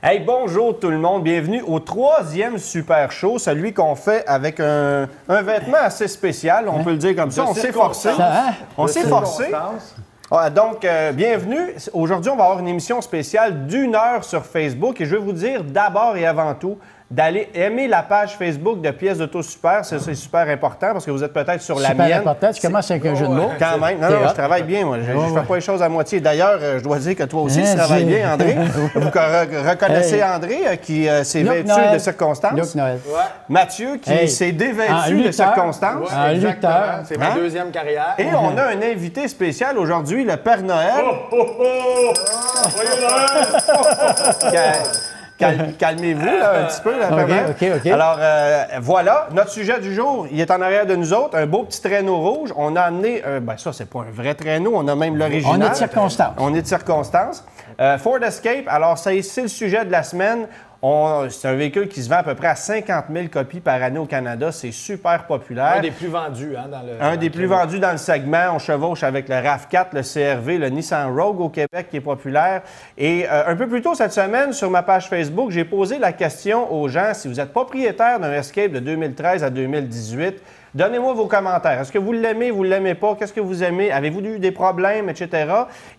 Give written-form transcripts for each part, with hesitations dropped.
Hey, bonjour tout le monde. Bienvenue au 3e Super Show, celui qu'on fait avec un vêtement assez spécial, on peut le dire comme ça. On s'est forcé. On s'est forcé. Donc, bienvenue. Aujourd'hui, on va avoir une émission spéciale d'1 heure sur Facebook et je vais vous dire d'abord et avant tout d'aller aimer la page Facebook de Pièces d'Auto Super. C'est super important parce que vous êtes peut-être sur la mienne. Super important. Tu commences avec un jeu de mots. Quand même. Non, je travaille bien, moi. Je ne fais pas les choses à moitié. D'ailleurs, je dois dire que toi aussi, tu travailles bien, André. Vous reconnaissez André qui s'est vêtu de circonstances. Luc Noël. Mathieu qui s'est dévêtu de circonstances. Ouais, exactement. C'est ma deuxième carrière. Et on a un invité spécial aujourd'hui, le Père Noël. Calmez-vous là, un petit peu, là, OK. Alors, voilà, notre sujet du jour, il est en arrière de nous autres, un beau petit traîneau rouge. On a amené, ça, c'est pas un vrai traîneau, on a même l'original. On est de circonstance. On est de circonstance. Ford Escape, alors, c'est le sujet de la semaine. C'est un véhicule qui se vend à peu près à 50 000 copies par année au Canada. C'est super populaire. Un des plus vendus, hein, Un des plus vendus dans le segment. On chevauche avec le RAV4, le CR-V, le Nissan Rogue au Québec qui est populaire. Et un peu plus tôt cette semaine, sur ma page Facebook, j'ai posé la question aux gens, si vous êtes propriétaire d'un Escape de 2013 à 2018, donnez-moi vos commentaires. Est-ce que vous l'aimez, vous ne l'aimez pas? Qu'est-ce que vous aimez? Avez-vous eu des problèmes, etc.?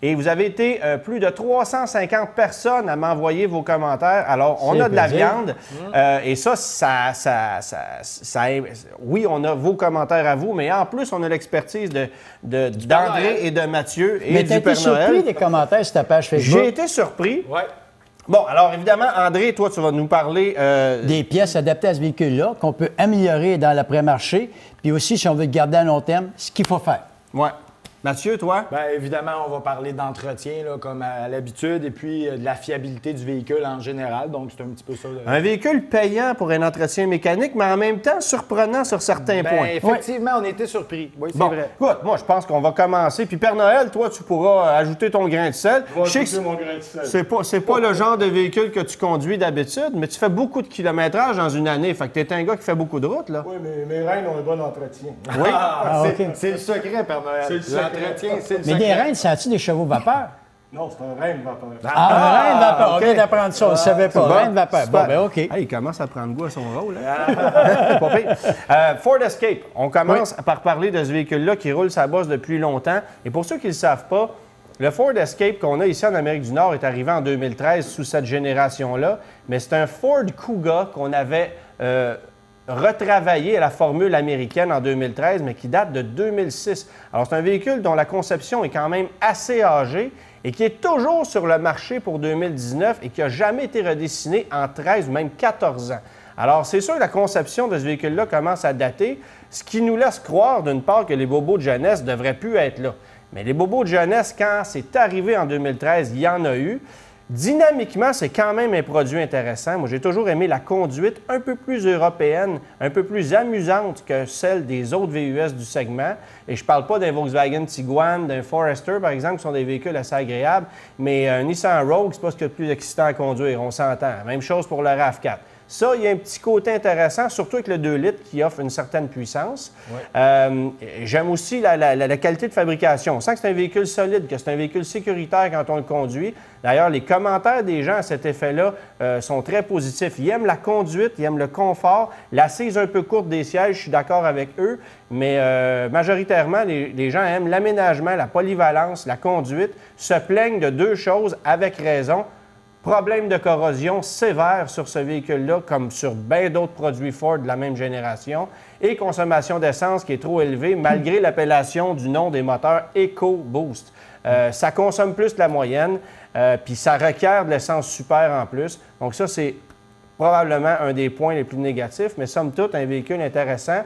Et vous avez été plus de 350 personnes à m'envoyer vos commentaires. Alors, on a de la viande. Et ça, oui, on a vos commentaires à vous, mais en plus, on a l'expertise d'André et de Mathieu et du Père Noël. Mais t'as été surpris des commentaires sur ta page Facebook? J'ai été surpris. Ouais. Bon, alors évidemment, André, toi, tu vas nous parler... Des pièces adaptées à ce véhicule-là qu'on peut améliorer dans l'après-marché, puis aussi, si on veut le garder à long terme, ce qu'il faut faire. Ouais. Mathieu, toi? Bien, évidemment, on va parler d'entretien, là, comme à l'habitude, et puis de la fiabilité du véhicule en général. Donc, c'est un petit peu ça. Un véhicule payant pour un entretien mécanique, mais en même temps surprenant sur certains points. Effectivement, on était surpris. Oui, c'est vrai. Écoute, moi, je pense qu'on va commencer. Puis, Père Noël, toi, tu pourras ajouter ton grain de sel. Je vais ajouter mon grain de sel. C'est pas le genre de véhicule que tu conduis d'habitude, mais tu fais beaucoup de kilométrage dans une année. Fait que t'es un gars qui fait beaucoup de route, là. Oui, mais mes reines ont un bon entretien. Oui. C'est le secret, Père Noël. C'est le secret. L'entretien, c'est le Mais secret. des reines, ça a-tu des chevaux vapeur? Non, c'est un reine vapeur. Un reine vapeur. On vient d'apprendre ça, on ne savait pas. Bon, Reine vapeur. super. Bon, ben OK. Hey, il commence à prendre goût à son rôle. Hein? Pas pire. Ford Escape. On commence par parler de ce véhicule-là qui roule sa bosse depuis longtemps. Et pour ceux qui ne le savent pas, le Ford Escape qu'on a ici en Amérique du Nord est arrivé en 2013 sous cette génération-là. Mais c'est un Ford Kuga qu'on avait retravaillé à la formule américaine en 2013, mais qui date de 2006. Alors, c'est un véhicule dont la conception est quand même assez âgée et qui est toujours sur le marché pour 2019 et qui n'a jamais été redessiné en 13 ou même 14 ans. Alors, c'est sûr que la conception de ce véhicule-là commence à dater, ce qui nous laisse croire, d'une part, que les bobos de jeunesse ne devraient plus être là. Mais les bobos de jeunesse, quand c'est arrivé en 2013, il y en a eu. Dynamiquement, c'est quand même un produit intéressant. Moi, j'ai toujours aimé la conduite un peu plus européenne, un peu plus amusante que celle des autres VUS du segment. Et je ne parle pas d'un Volkswagen Tiguan, d'un Forester, par exemple, qui sont des véhicules assez agréables, mais un Nissan Rogue, c'est pas ce qu'il y a de plus excitant à conduire, on s'entend. Même chose pour le RAV4. Ça, il y a un petit côté intéressant, surtout avec le 2 litres qui offre une certaine puissance. Ouais. J'aime aussi la qualité de fabrication. On sent que c'est un véhicule solide, que c'est un véhicule sécuritaire quand on le conduit. D'ailleurs, les commentaires des gens à cet effet-là sont très positifs. Ils aiment la conduite, ils aiment le confort. L'assise un peu courte des sièges, je suis d'accord avec eux, mais majoritairement, les gens aiment l'aménagement, la polyvalence, la conduite, se plaignent de deux choses avec raison. Problème de corrosion sévère sur ce véhicule-là, comme sur bien d'autres produits Ford de la même génération, et consommation d'essence qui est trop élevée, malgré l'appellation du nom des moteurs EcoBoost. Ça consomme plus que la moyenne, puis ça requiert de l'essence super en plus. Donc ça, c'est probablement un des points les plus négatifs, mais somme toute, un véhicule intéressant.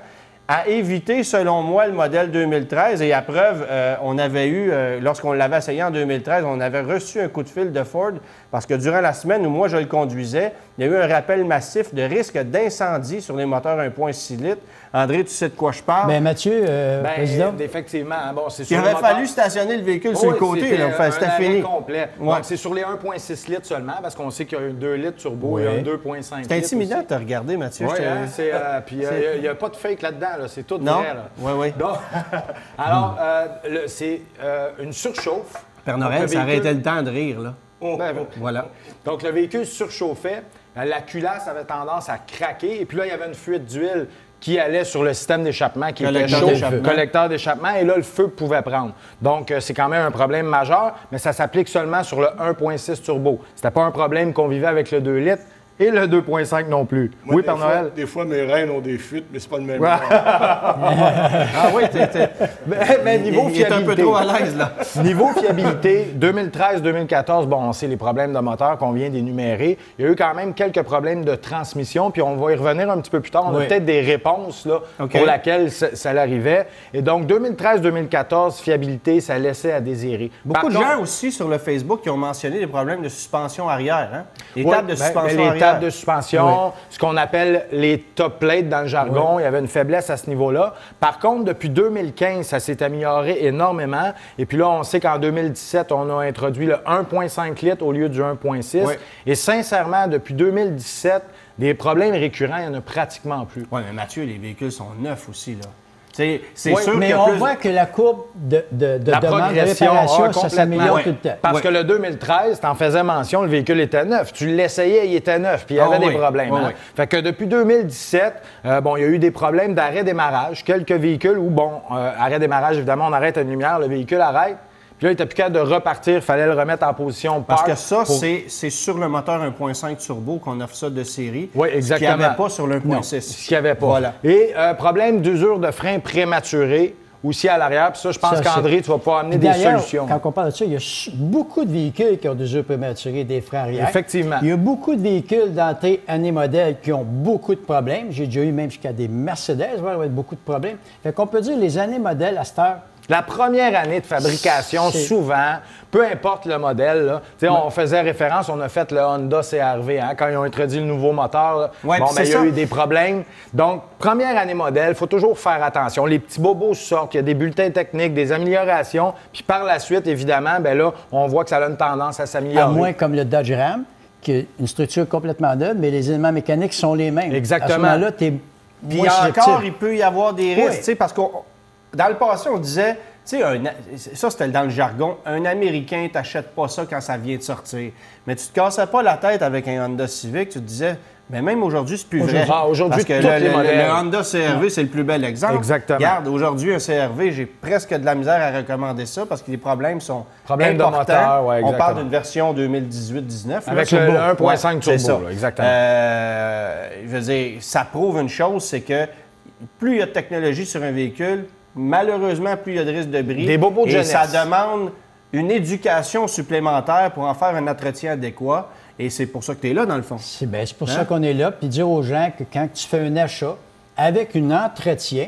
À éviter, selon moi, le modèle 2013. Et à preuve, on avait eu, lorsqu'on l'avait essayé en 2013, on avait reçu un coup de fil de Ford parce que durant la semaine où moi je le conduisais, il y a eu un rappel massif de risque d'incendie sur les moteurs 1.6 litres. André, tu sais de quoi je parle? Bien, Mathieu, président. Effectivement. Bon, c'est Il aurait fallu stationner le véhicule sur le côté. C'était fini. Complet. Ouais. Donc, c'est sur les 1,6 litres seulement, parce qu'on sait qu'il y a un 2 litres turbo et un 2,5 litres. C'est intimidant de te regarder, Mathieu. Oui, puis il n'y a pas de fake là-dedans. Là. C'est tout non. vrai. Là. Oui. Donc, alors, c'est une surchauffe. Père Noël, ça arrêtait le temps de rire, là. Voilà. Donc, le véhicule surchauffait, la culasse avait tendance à craquer, et puis là, il y avait une fuite d'huile qui allait sur le système d'échappement qui était chaud, collecteur d'échappement, et là, le feu pouvait prendre. Donc, c'est quand même un problème majeur, mais ça s'applique seulement sur le 1.6 turbo. C'était pas un problème qu'on vivait avec le 2 litres et le 2.5 non plus. Moi, oui, Père Noël? Des fois, mes reines ont des fuites, mais c'est pas le même Ouais. genre. Ah oui, Mais niveau il est un peu fiabilité. trop à l'aise, là. Niveau fiabilité, 2013-2014, bon, on sait les problèmes de moteur qu'on vient d'énumérer. Il y a eu quand même quelques problèmes de transmission, puis on va y revenir un petit peu plus tard. On a peut-être des réponses là, pour laquelle ça l'arrivait. Et donc, 2013-2014, fiabilité, ça laissait à désirer. Beaucoup de gens aussi sur le Facebook qui ont mentionné des problèmes de suspension arrière. Hein? Les Ouais, tables de suspension les arrière. tables de suspension, ce qu'on appelle les top plates dans le jargon, il y avait une faiblesse à ce niveau-là. Par contre, depuis 2015, ça s'est amélioré énormément. Et puis là, on sait qu'en 2017, on a introduit le 1,5 litres au lieu du 1,6. Oui. Et sincèrement, depuis 2017, des problèmes récurrents, il n'y en a pratiquement plus. Oui, mais Mathieu, les véhicules sont neufs aussi, là. C'est Oui, sûr Mais qu'il y a on plus... voit que la courbe de La demande de progression, réparation, ça complètement. s'améliore Ouais. tout le temps. Parce que le 2013, tu en faisais mention, le véhicule était neuf. Tu l'essayais, il était neuf, puis il y avait des problèmes. Oui, hein. oui. Fait que depuis 2017, bon, il y a eu des problèmes d'arrêt-démarrage. Quelques véhicules où, bon, arrêt-démarrage, évidemment, on arrête une lumière, le véhicule arrête. Puis là, il n'était plus capable de repartir, il fallait le remettre en position Parce park que ça, pour- c'est sur le moteur 1.5 turbo qu'on offre ça de série. Oui, exactement. Ce qu'il n'y avait pas sur le 1.6. Ce qu'il n'y avait pas. Voilà. Et problème d'usure de frein prématuré aussi à l'arrière. Puis ça, je pense Ça, qu'André, tu vas pouvoir amener Puis des d'ailleurs, solutions. quand on parle de ça, il y a beaucoup de véhicules qui ont des usures prématurées des freins arrière. Effectivement. Il y a beaucoup de véhicules d'entrée année modèle qui ont beaucoup de problèmes. J'ai déjà eu même jusqu'à des Mercedes, voir avec beaucoup de problèmes. Fait qu'on peut dire les années modèles à cette heure. La première année de fabrication, C'est- souvent, peu importe le modèle, là, tu sais, on faisait référence, on a fait le Honda CR-V, hein, quand ils ont introduit le nouveau moteur. Là, Ouais, bon, puis ben, c'est il y a ça. eu des problèmes. Donc, première année modèle, il faut toujours faire attention. Les petits bobos sortent, il y a des bulletins techniques, des améliorations. Puis par la suite, évidemment, ben là, on voit que ça a une tendance à s'améliorer. À moins comme le Dodge Ram, qui a une structure complètement neuve, mais les éléments mécaniques sont les mêmes. Exactement. À ce moment-là, tu es Puis moins encore, susceptible. il peut y avoir des risques, Oui. tu sais, parce que dans le passé, on disait, tu sais, ça c'était dans le jargon, un Américain, t'achètes pas ça quand ça vient de sortir. Mais tu te cassais pas la tête avec un Honda Civic, tu te disais, mais même aujourd'hui, c'est plus vrai. Aujourd'hui, Parce que tous les le modèles. Honda CR-V, c'est le plus bel exemple. Exactement. Regarde, aujourd'hui, un CR-V, j'ai presque de la misère à recommander ça parce que les problèmes sont Problèmes de importants. moteur, ouais, On exactement. parle d'une version 2018-19. là, Avec turbo. le 1.5 c'est turbo, ça. là, exactement. Je veux dire, ça prouve une chose, c'est que plus il y a de technologie sur un véhicule, malheureusement, plus il y a de risques de bris. Des bobos de Et jeunesse. ça demande une éducation supplémentaire pour en faire un entretien adéquat. Et c'est pour ça que tu es là, dans le fond. C'est pour Hein? ça qu'on est là, puis dire aux gens que quand tu fais un achat avec un entretien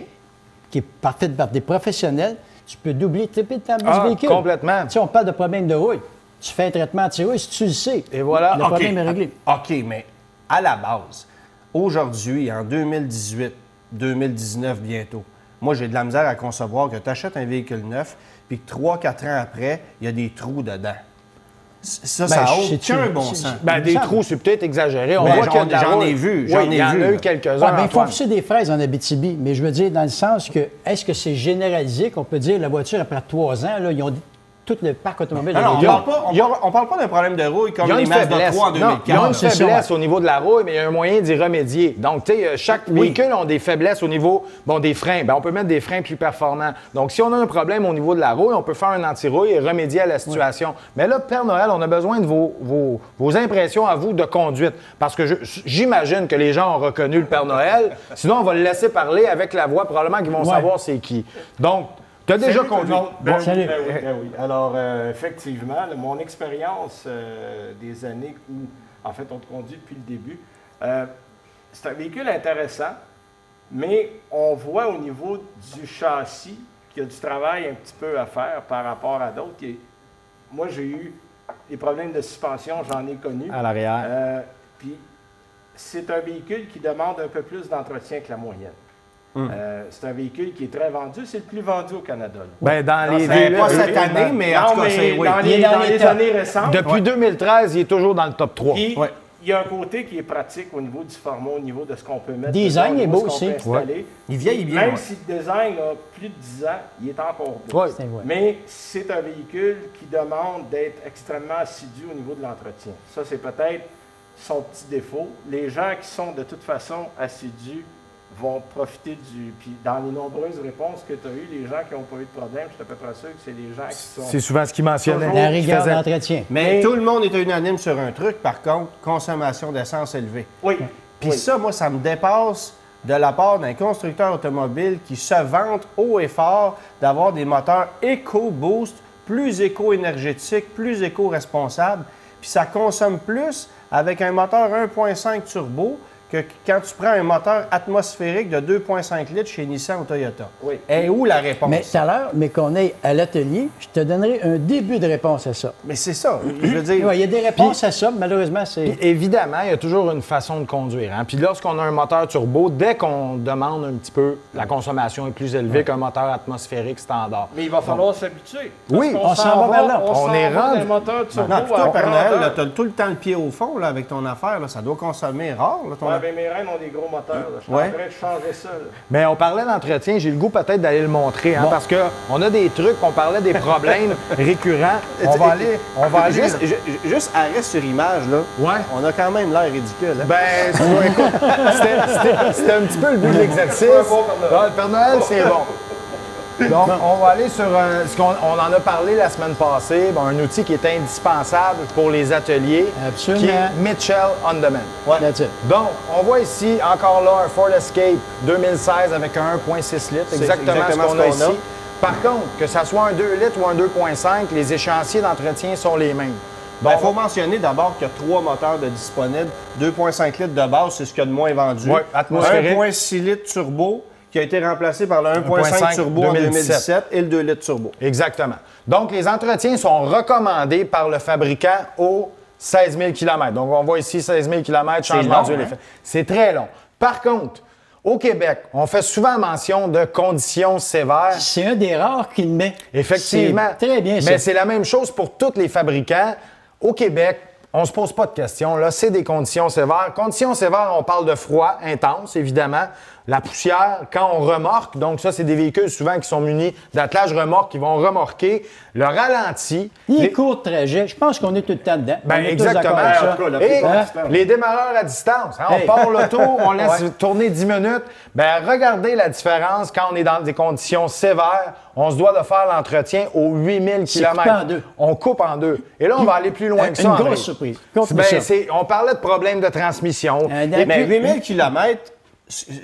qui est parfait par des professionnels, tu peux doubler, tripler le temps du véhicule. complètement. Tu sais, on parle de problème de rouille. Tu fais un traitement anti-rouille, si tu le sais. Et voilà. Le OK. problème est réglé. OK, mais à la base, aujourd'hui, en 2018, 2019 bientôt, moi, j'ai de la misère à concevoir que tu achètes un véhicule neuf puis que 3-4 ans après, il y a des trous dedans. Ça n'a sais-tu, aucun bon c'est- sens. Ben, Il me des semble. trous, c'est peut-être exagéré. On Ben, voit qu'il y a de la j'en route. ai vu, Oui, j'en ai il y en a vu. eu quelques-uns. Ouais, mais ils font Antoine. pousser des fraises en Abitibi. Mais je veux dire, dans le sens que, est-ce que c'est généralisé qu'on peut dire la voiture, après 3 ans, là, ils ont tout le parc automobile. Non, non, est là. on parle pas d'un problème de rouille comme Il y a les une Mazda faiblesse. 3 en Non, il y a 2004. une c'est ça, faiblesse au niveau de la rouille, mais il y a un moyen d'y remédier. Donc, tu sais, chaque véhicule a des faiblesses au niveau des freins. Ben, on peut mettre des freins plus performants. Donc, si on a un problème au niveau de la rouille, on peut faire un anti-rouille et remédier à la situation. Mais là, Père Noël, on a besoin de vos impressions à vous de conduite. Parce que j'imagine que les gens ont reconnu le Père Noël. Sinon, on va le laisser parler avec la voix. Probablement qu'ils vont savoir c'est qui. Donc, tu as déjà Salut tout le conduit. monde. Ben oui, Salut. ben oui, ben oui. Alors, effectivement, là, mon expérience des années où, en fait, on te conduit depuis le début, c'est un véhicule intéressant, mais on voit au niveau du châssis qu'il y a du travail un petit peu à faire par rapport à d'autres. Moi, j'ai eu des problèmes de suspension, j'en ai connu. À l'arrière. Puis, c'est un véhicule qui demande un peu plus d'entretien que la moyenne. C'est un véhicule qui est très vendu. C'est le plus vendu au Canada. Là. Ben, dans les c'est pas villes- cette année, mais en Non, tout cas, mais c'est... oui. dans Il est les, dans dans les les tops. années récentes. Depuis 2013, il est toujours dans le top 3. Puis, Ouais. il y a un côté qui est pratique au niveau du format, au niveau de ce qu'on peut mettre. Design dedans, est au beau niveau de ce qu'on aussi. peut installer. Il vieillit bien, Même ouais. si le design a plus de 10 ans, il est encore beau. Ouais. C'est vrai. Mais c'est un véhicule qui demande d'être extrêmement assidu au niveau de l'entretien. Ça, c'est peut-être son petit défaut. Les gens qui sont de toute façon assidus vont profiter du... Puis dans les nombreuses réponses que tu as eues, les gens qui n'ont pas eu de problème, je suis à peu près sûr que c'est les gens qui sont... C'est souvent ce qu'il mentionnait. Toujours. La Qui rigueur faisait- d'entretien. Mais tout le monde est unanime sur un truc, par contre, consommation d'essence élevée. Oui. Puis oui. ça, moi, ça me dépasse de la part d'un constructeur automobile qui se vante haut et fort d'avoir des moteurs EcoBoost, plus éco-énergétiques, plus éco-responsables. Puis ça consomme plus avec un moteur 1.5 turbo que quand tu prends un moteur atmosphérique de 2.5 litres chez Nissan ou Toyota. Oui. Et où la réponse? Mais tout à l'heure, mais qu'on aille à l'atelier, je te donnerai un début de réponse à ça. Mais c'est ça. Je veux dire, Ouais, il y a des réponses à ça, mais malheureusement, c'est... Puis, évidemment, il y a toujours une façon de conduire. Hein. Puis lorsqu'on a un moteur turbo, dès qu'on demande un petit peu, la consommation est plus élevée qu'un moteur atmosphérique standard. Mais il va falloir s'habituer. Oui, on s'en va vers là. On est rendu- d'un moteur turbo non, puis à toi, un Père Noël, moteur. tu as tout le temps le pied au fond là, avec ton affaire. Là. Ça doit consommer rare. Là, ton Ouais, ben, mes reines ont des gros moteurs. Là. Je suis Ouais. en train de changer ça. Là. Mais on parlait d'entretien, j'ai le goût peut-être d'aller le montrer, hein, parce qu'on a des trucs, on parlait des problèmes récurrents. On va aller Juste arrêt sur image, là. Ouais. On a quand même l'air ridicule. Hein? Ben, écoute, c'était un petit peu le but de l'exercice. Ah, le Père Noël, c'est bon. Donc, on va aller sur ce qu'on on en a parlé la semaine passée, bon, un outil qui est indispensable pour les ateliers, Absolument. qui est Mitchell On Demand. That's it. Donc, on voit ici encore là un Ford Escape 2016 avec un 1.6 litres, exactement ce qu'on a ici. Par contre, que ce soit un 2 litres ou un 2.5, les échéanciers d'entretien sont les mêmes. Il faut mentionner d'abord qu'il y a 3 moteurs de disponibles. 2,5 litres de base, c'est ce qu'il y a de moins vendu. Ouais, atmosphérique. 1,6 litres turbo qui a été remplacé par le 1,5 1.5 turbo en 2017. 2017 et le 2 litres turbo. Exactement. Donc, les entretiens sont recommandés par le fabricant aux 16 000 km. Donc, on voit ici 16 000 km, changement long, d'huile. hein? C'est très long. Par contre, au Québec, on fait souvent mention de conditions sévères. C'est un des rares qui le met. Effectivement. C'est très bien ça. Mais c'est la même chose pour tous les fabricants. Au Québec, on ne se pose pas de questions. Là, c'est des conditions sévères. Conditions sévères, on parle de froid intense, évidemment. La poussière, quand on remorque, donc ça, c'est des véhicules souvent qui sont munis d'attelage remorque, qui vont remorquer. Le ralenti. Les courts trajets, je pense qu'on est tout le temps dedans. Ben, On est tous exactement. d'accord avec ça. En tout cas, la Et plupart du temps. les démarreurs à distance. Hein, Hey. On part l'auto, on laisse tourner 10 minutes. Ben, regardez la différence quand on est dans des conditions sévères. On se doit de faire l'entretien aux 8000 C'est km. coupé en deux. On coupe en deux. Et là, on va aller plus loin que ça. Une André. grosse surprise. Continue Ben, ça. on parlait de problèmes de transmission. Un Mais appui- 8000 km,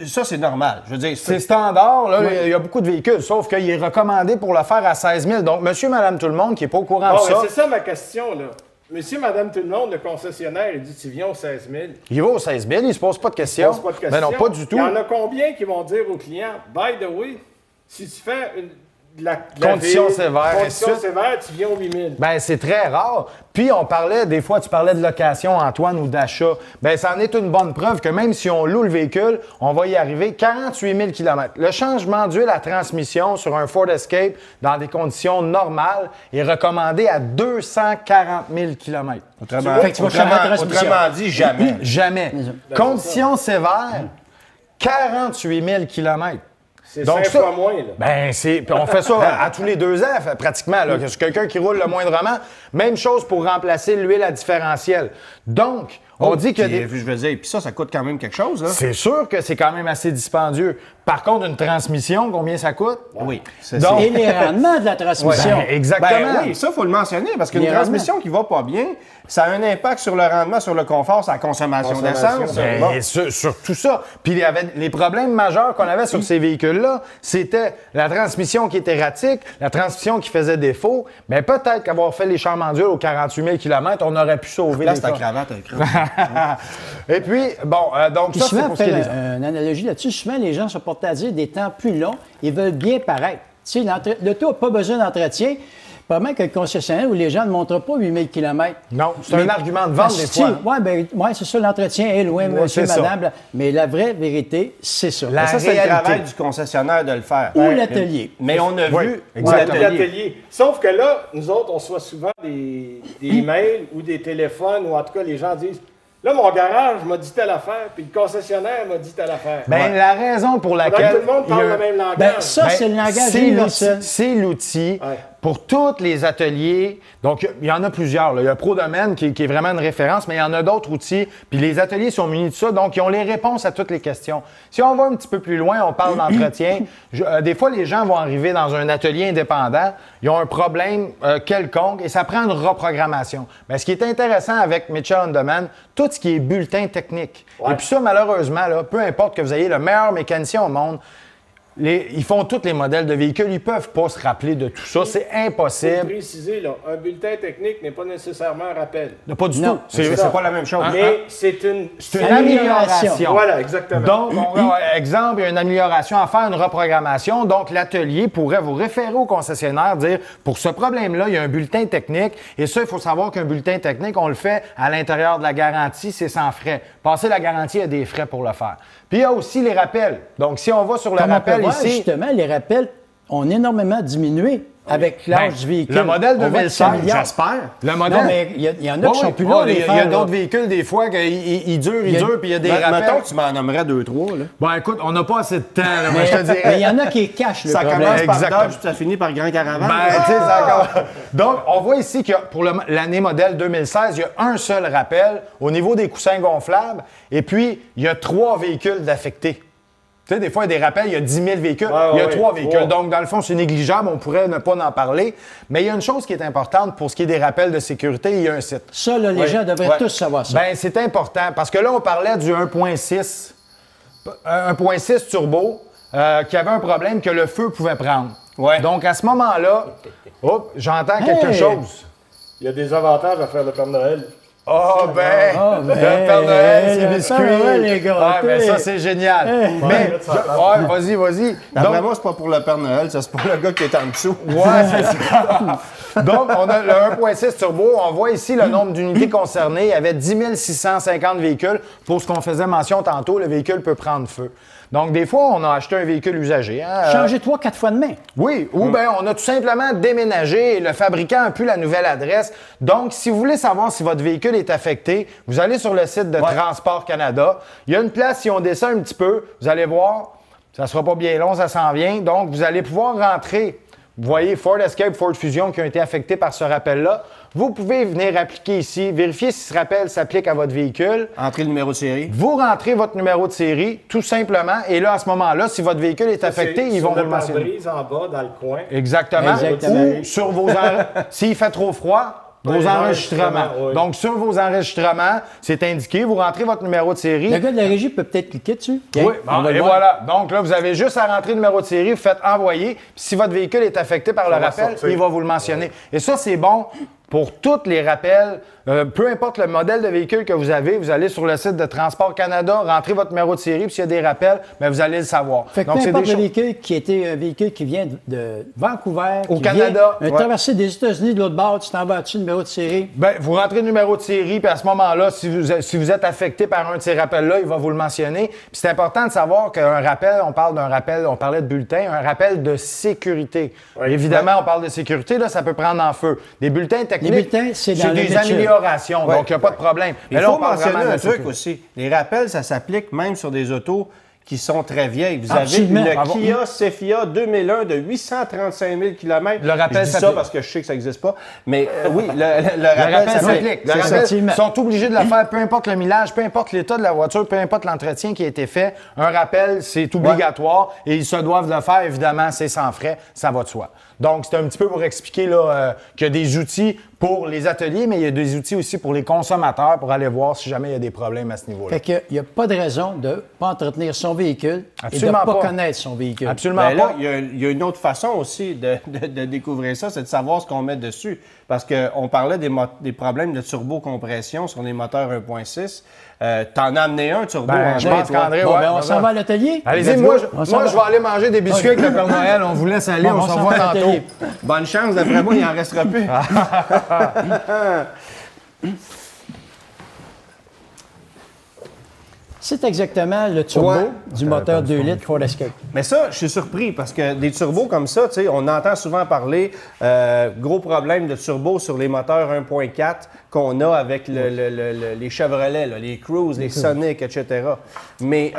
ça, c'est normal. Je veux dire, C'est standard, là, il y a beaucoup de véhicules, sauf qu'il est recommandé pour le faire à 16 000. Donc, monsieur, madame, tout le monde qui n'est pas au courant Bon, de mais ça, c'est ça ma question, là. Monsieur, madame, tout le monde, le concessionnaire, il dit tu viens aux 16 000. il va aux 16 000, il ne se pose pas de questions. Pose pas de Ben non, question. pas du tout. Il y en a combien qui vont dire aux clients, by the way, si tu fais de la Conditions ville, sévères, conditions ainsi de suite. sévères, tu viens aux 8000. Ben, c'est très rare. Puis, on parlait, des fois, tu parlais de location, Antoine, ou d'achat. Ben, ça en est une bonne preuve que même si on loue le véhicule, on va y arriver 48 000 km. Le changement d'huile à transmission sur un Ford Escape dans des conditions normales est recommandé à 240 000 km. autrement, Fait que tu vas changer la transmission. autrement dit, jamais. Jamais. Conditions sévères, 48 000 km. C'est Donc 5 ça- fois moins, là. Ben, puis on fait ça à tous les 2 ans, pratiquement. Là, que c'est quelqu'un qui roule le moindrement. Même chose pour remplacer l'huile à différentiel. Donc, on dit que... Puis, je veux dire, puis ça coûte quand même quelque chose. Là. C'est sûr que c'est quand même assez dispendieux. Par contre, une transmission, combien ça coûte? Oui. C'est Donc- Et les rendements de la transmission. Ben, exactement. Ben oui, ça, il faut le mentionner, parce qu'une Les transmission qui va pas bien, ça a un impact sur le rendement, sur le confort, sur la consommation d'essence. Ben, Bon. sur tout ça. Puis il y avait les problèmes majeurs qu'on avait sur ces véhicules-là, c'était la transmission qui était erratique, la transmission qui faisait défaut. Mais peut-être qu'avoir fait les changements d'huile aux 48 000 km, on aurait pu sauver Là, les c'est ta cas. cravate, un cravat. Et puis, bon, donc Puis ça, c'est souvent, pour ce qui est faire des... une analogie là-dessus, souvent les gens sont portés à dire des temps plus longs, ils veulent bien paraître. Tu sais, l'auto n'a pas besoin d'entretien. Probablement que le concessionnaire où les gens ne montrent pas 8000 km. Non, c'est un argument de vente des fois. Oui, c'est ça, l'entretien est loin, monsieur, c'est ça. madame. là. Mais la vraie vérité, c'est ça. La Mais ça, c'est le réalité. travail du concessionnaire de le faire. Ou l'atelier. Mais on a Oui, vu exactement. L'atelier. Sauf que là, nous autres, on reçoit souvent des emails ou des téléphones, ou en tout cas, les gens disent Là, mon garage m'a dit telle affaire, puis le concessionnaire m'a dit telle affaire. Ben, la raison pour Faudrait laquelle... que tout le monde parle le même langage. Ben, ça, c'est le langage universel. C'est l'outil Ouais. pour tous les ateliers. Donc, il y en a plusieurs. Là. Il y a ProDomaine qui est vraiment une référence, mais il y en a d'autres outils. Puis les ateliers sont munis de ça, donc ils ont les réponses à toutes les questions. Si on va un petit peu plus loin, on parle d'entretien. Des fois, les gens vont arriver dans un atelier indépendant, ils ont un problème quelconque et ça prend une reprogrammation. Mais ce qui est intéressant avec Mitchell & Doman, tout ce qui est bulletin technique. Ouais. Et puis ça, malheureusement, là, peu importe que vous ayez le meilleur mécanicien au monde, ils font tous les modèles de véhicules, ils ne peuvent pas se rappeler de tout ça, c'est Faut impossible. préciser, là, un bulletin technique n'est pas nécessairement un rappel. Pas du Non, tout. C'est pas la même chose. Mais c'est une... C'est une amélioration. Voilà, exactement. Donc, exemple, il y a une amélioration à faire, une reprogrammation. Donc, l'atelier pourrait vous référer au concessionnaire, dire pour ce problème-là, il y a un bulletin technique. Et ça, il faut savoir qu'un bulletin technique, on le fait à l'intérieur de la garantie, c'est sans frais. Passer la garantie, il y a des frais pour le faire. Puis, il y a aussi les rappels. Donc, si on va sur le Comme on peut rappel voir, ici. justement, les rappels ont énormément diminué avec l'âge Ben, du véhicule. le modèle On voit que 2016, ça améliore. J'espère. Le modèle. Non, mais il y en a qui sont plus Oui, là. il y a faire, d'autres là. véhicules, des fois, qu'ils durent, Il y a- puis il y a des Mettons rappels. que tu m'en nommerais 2-3. Là. Bon, écoute, on n'a pas assez de temps, là, moi, Mais je te dirais. mais il y en a qui cachent le Ça problème. commence par Exactement. Dodge, puis ça finit par Grand Caravan. Ben, tu sais, c'est encore... Donc, on voit ici que pour l'année modèle 2016, il y a un seul rappel au niveau des coussins gonflables, et puis il y a 3 véhicules d'affectés. Tu sais, des fois, il y a des rappels, il y a 10 000 véhicules, il y a 3 véhicules. 3. Donc, dans le fond, c'est négligeable, on pourrait ne pas en parler. Mais il y a une chose qui est importante pour ce qui est des rappels de sécurité, il y a un site. Ça, là, les gens devraient Ouais. tous savoir ça. Ben, c'est important parce que là, on parlait du 1.6 turbo qui avait un problème que le feu pouvait prendre. Ouais. Donc, à ce moment-là, j'entends quelque Hey! chose. Il y a des avantages à faire le Père Noël. Oh, ben, le Père Noël, c'est le biscuit. Père Noël, les gars, Ah, ben, t'es- ça, c'est génial. Mais, Ouais, vas-y. D'après Donc, moi, c'est pas pour le Père Noël, ça, c'est pour le gars qui est en dessous. ouais, c'est ça. Donc, on a le 1.6 turbo. On voit ici le nombre d'unités concernées. Il y avait 10 650 véhicules. Pour ce qu'on faisait mention tantôt, le véhicule peut prendre feu. Donc, des fois, on a acheté un véhicule usagé. Hein, Changer 3-4 fois de main. oui, ou bien on a tout simplement déménagé et le fabricant n'a plus la nouvelle adresse. Donc, si vous voulez savoir si votre véhicule est affecté, vous allez sur le site de Transport Canada. Il y a une place, si on descend un petit peu, vous allez voir, ça ne sera pas bien long, ça s'en vient. Donc, vous allez pouvoir rentrer. Vous voyez Ford Escape, Ford Fusion qui ont été affectés par ce rappel-là. Vous pouvez venir appliquer ici, vérifier si ce rappel s'applique à votre véhicule. Entrer le numéro de série. Vous rentrez votre numéro de série, tout simplement, et là, à ce moment-là, si votre véhicule est affecté, ils vont vous le mentionner. Brise en bas, dans le coin. Exactement. Exactement. Ou sur vos s'il fait trop froid, vos les enregistrements. enregistrements, oui. Donc, sur vos enregistrements, c'est indiqué, vous rentrez votre numéro de série. Le gars de la régie peut peut-être cliquer dessus. Oui, OK, bon, on va et le voir. voilà. Donc là, vous avez juste à rentrer le numéro de série, vous faites envoyer. Puis si votre véhicule est affecté par le va rappel, sortir. il va vous le mentionner. Et ça, c'est bon pour tous les rappels. Peu importe le modèle de véhicule que vous avez, vous allez sur le site de Transport Canada, rentrez votre numéro de série, puis s'il y a des rappels, bien, vous allez le savoir. Fait que Donc, peu c'est importe des le choses. véhicule qui était un véhicule qui vient de Vancouver, Au qui Canada, vient, ouais. traversée des États-Unis de l'autre bord, tu t'en vas dessus, numéro de série. Bien, vous rentrez le numéro de série, puis à ce moment-là, si vous êtes affecté par un de ces rappels-là, il va vous le mentionner. Puis c'est important de savoir qu'un rappel, on parle d'un rappel, on parlait de bulletin, un rappel de sécurité. Oui. Évidemment, on parle de sécurité, là, ça peut prendre en feu. Des bulletins techniques, Les bulletins, c'est dans le des métier. améliorations, Ouais. donc il n'y a pas de problème. Il Mais là, faut on parle mentionner vraiment de un la truc sécurité. aussi. Les rappels, ça s'applique même sur des autos qui sont très vieilles. Vous Absolument. avez une Bravo. Kia Cephia 2001 de 835 000 km. Le rappel Je dis ça s'applique. parce que je sais que ça n'existe pas. Mais oui, le Le rappel rappel s'applique. s'applique. Le C'est rappel, ça. effectivement. ils sont obligés de le faire, peu importe le millage, peu importe l'état de la voiture, peu importe l'entretien qui a été fait. Un rappel, c'est obligatoire et ils se doivent de le faire. Évidemment, c'est sans frais, ça va de soi. Donc, c'est un petit peu pour expliquer là, qu'il y a des outils pour les ateliers, mais il y a des outils aussi pour les consommateurs pour aller voir si jamais il y a des problèmes à ce niveau-là. Fait qu'il n'y a pas de raison de ne pas entretenir son véhicule Absolument et de ne pas pas. connaître son véhicule. Absolument Ben là, pas. il y a une autre façon aussi de découvrir ça, c'est de savoir ce qu'on met dessus. Parce qu'on parlait des problèmes de turbocompression sur les moteurs 1.6. T'en as amené un turbo Ben, en je juin, pense toi. qu'André, Bon, ouais, ben, on ouais, s'en ouais. va à l'atelier? Allez-y, Let's moi, go. je, On s'en moi, va. je vais aller manger des biscuits avec le Père Noël. On vous laisse aller, Bon, on se s'en revoit va à tantôt. l'atelier. Bonne chance, d'après moi, il n'en restera plus. C'est exactement le turbo Ouais. du moteur 2 litres Ford Escape. Mais ça, je suis surpris parce que des turbos comme ça, tu sais, on entend souvent parler gros problème de turbo sur les moteurs 1.4 qu'on a avec les Chevrolet, là, les Cruze, les Sonic, etc. Mais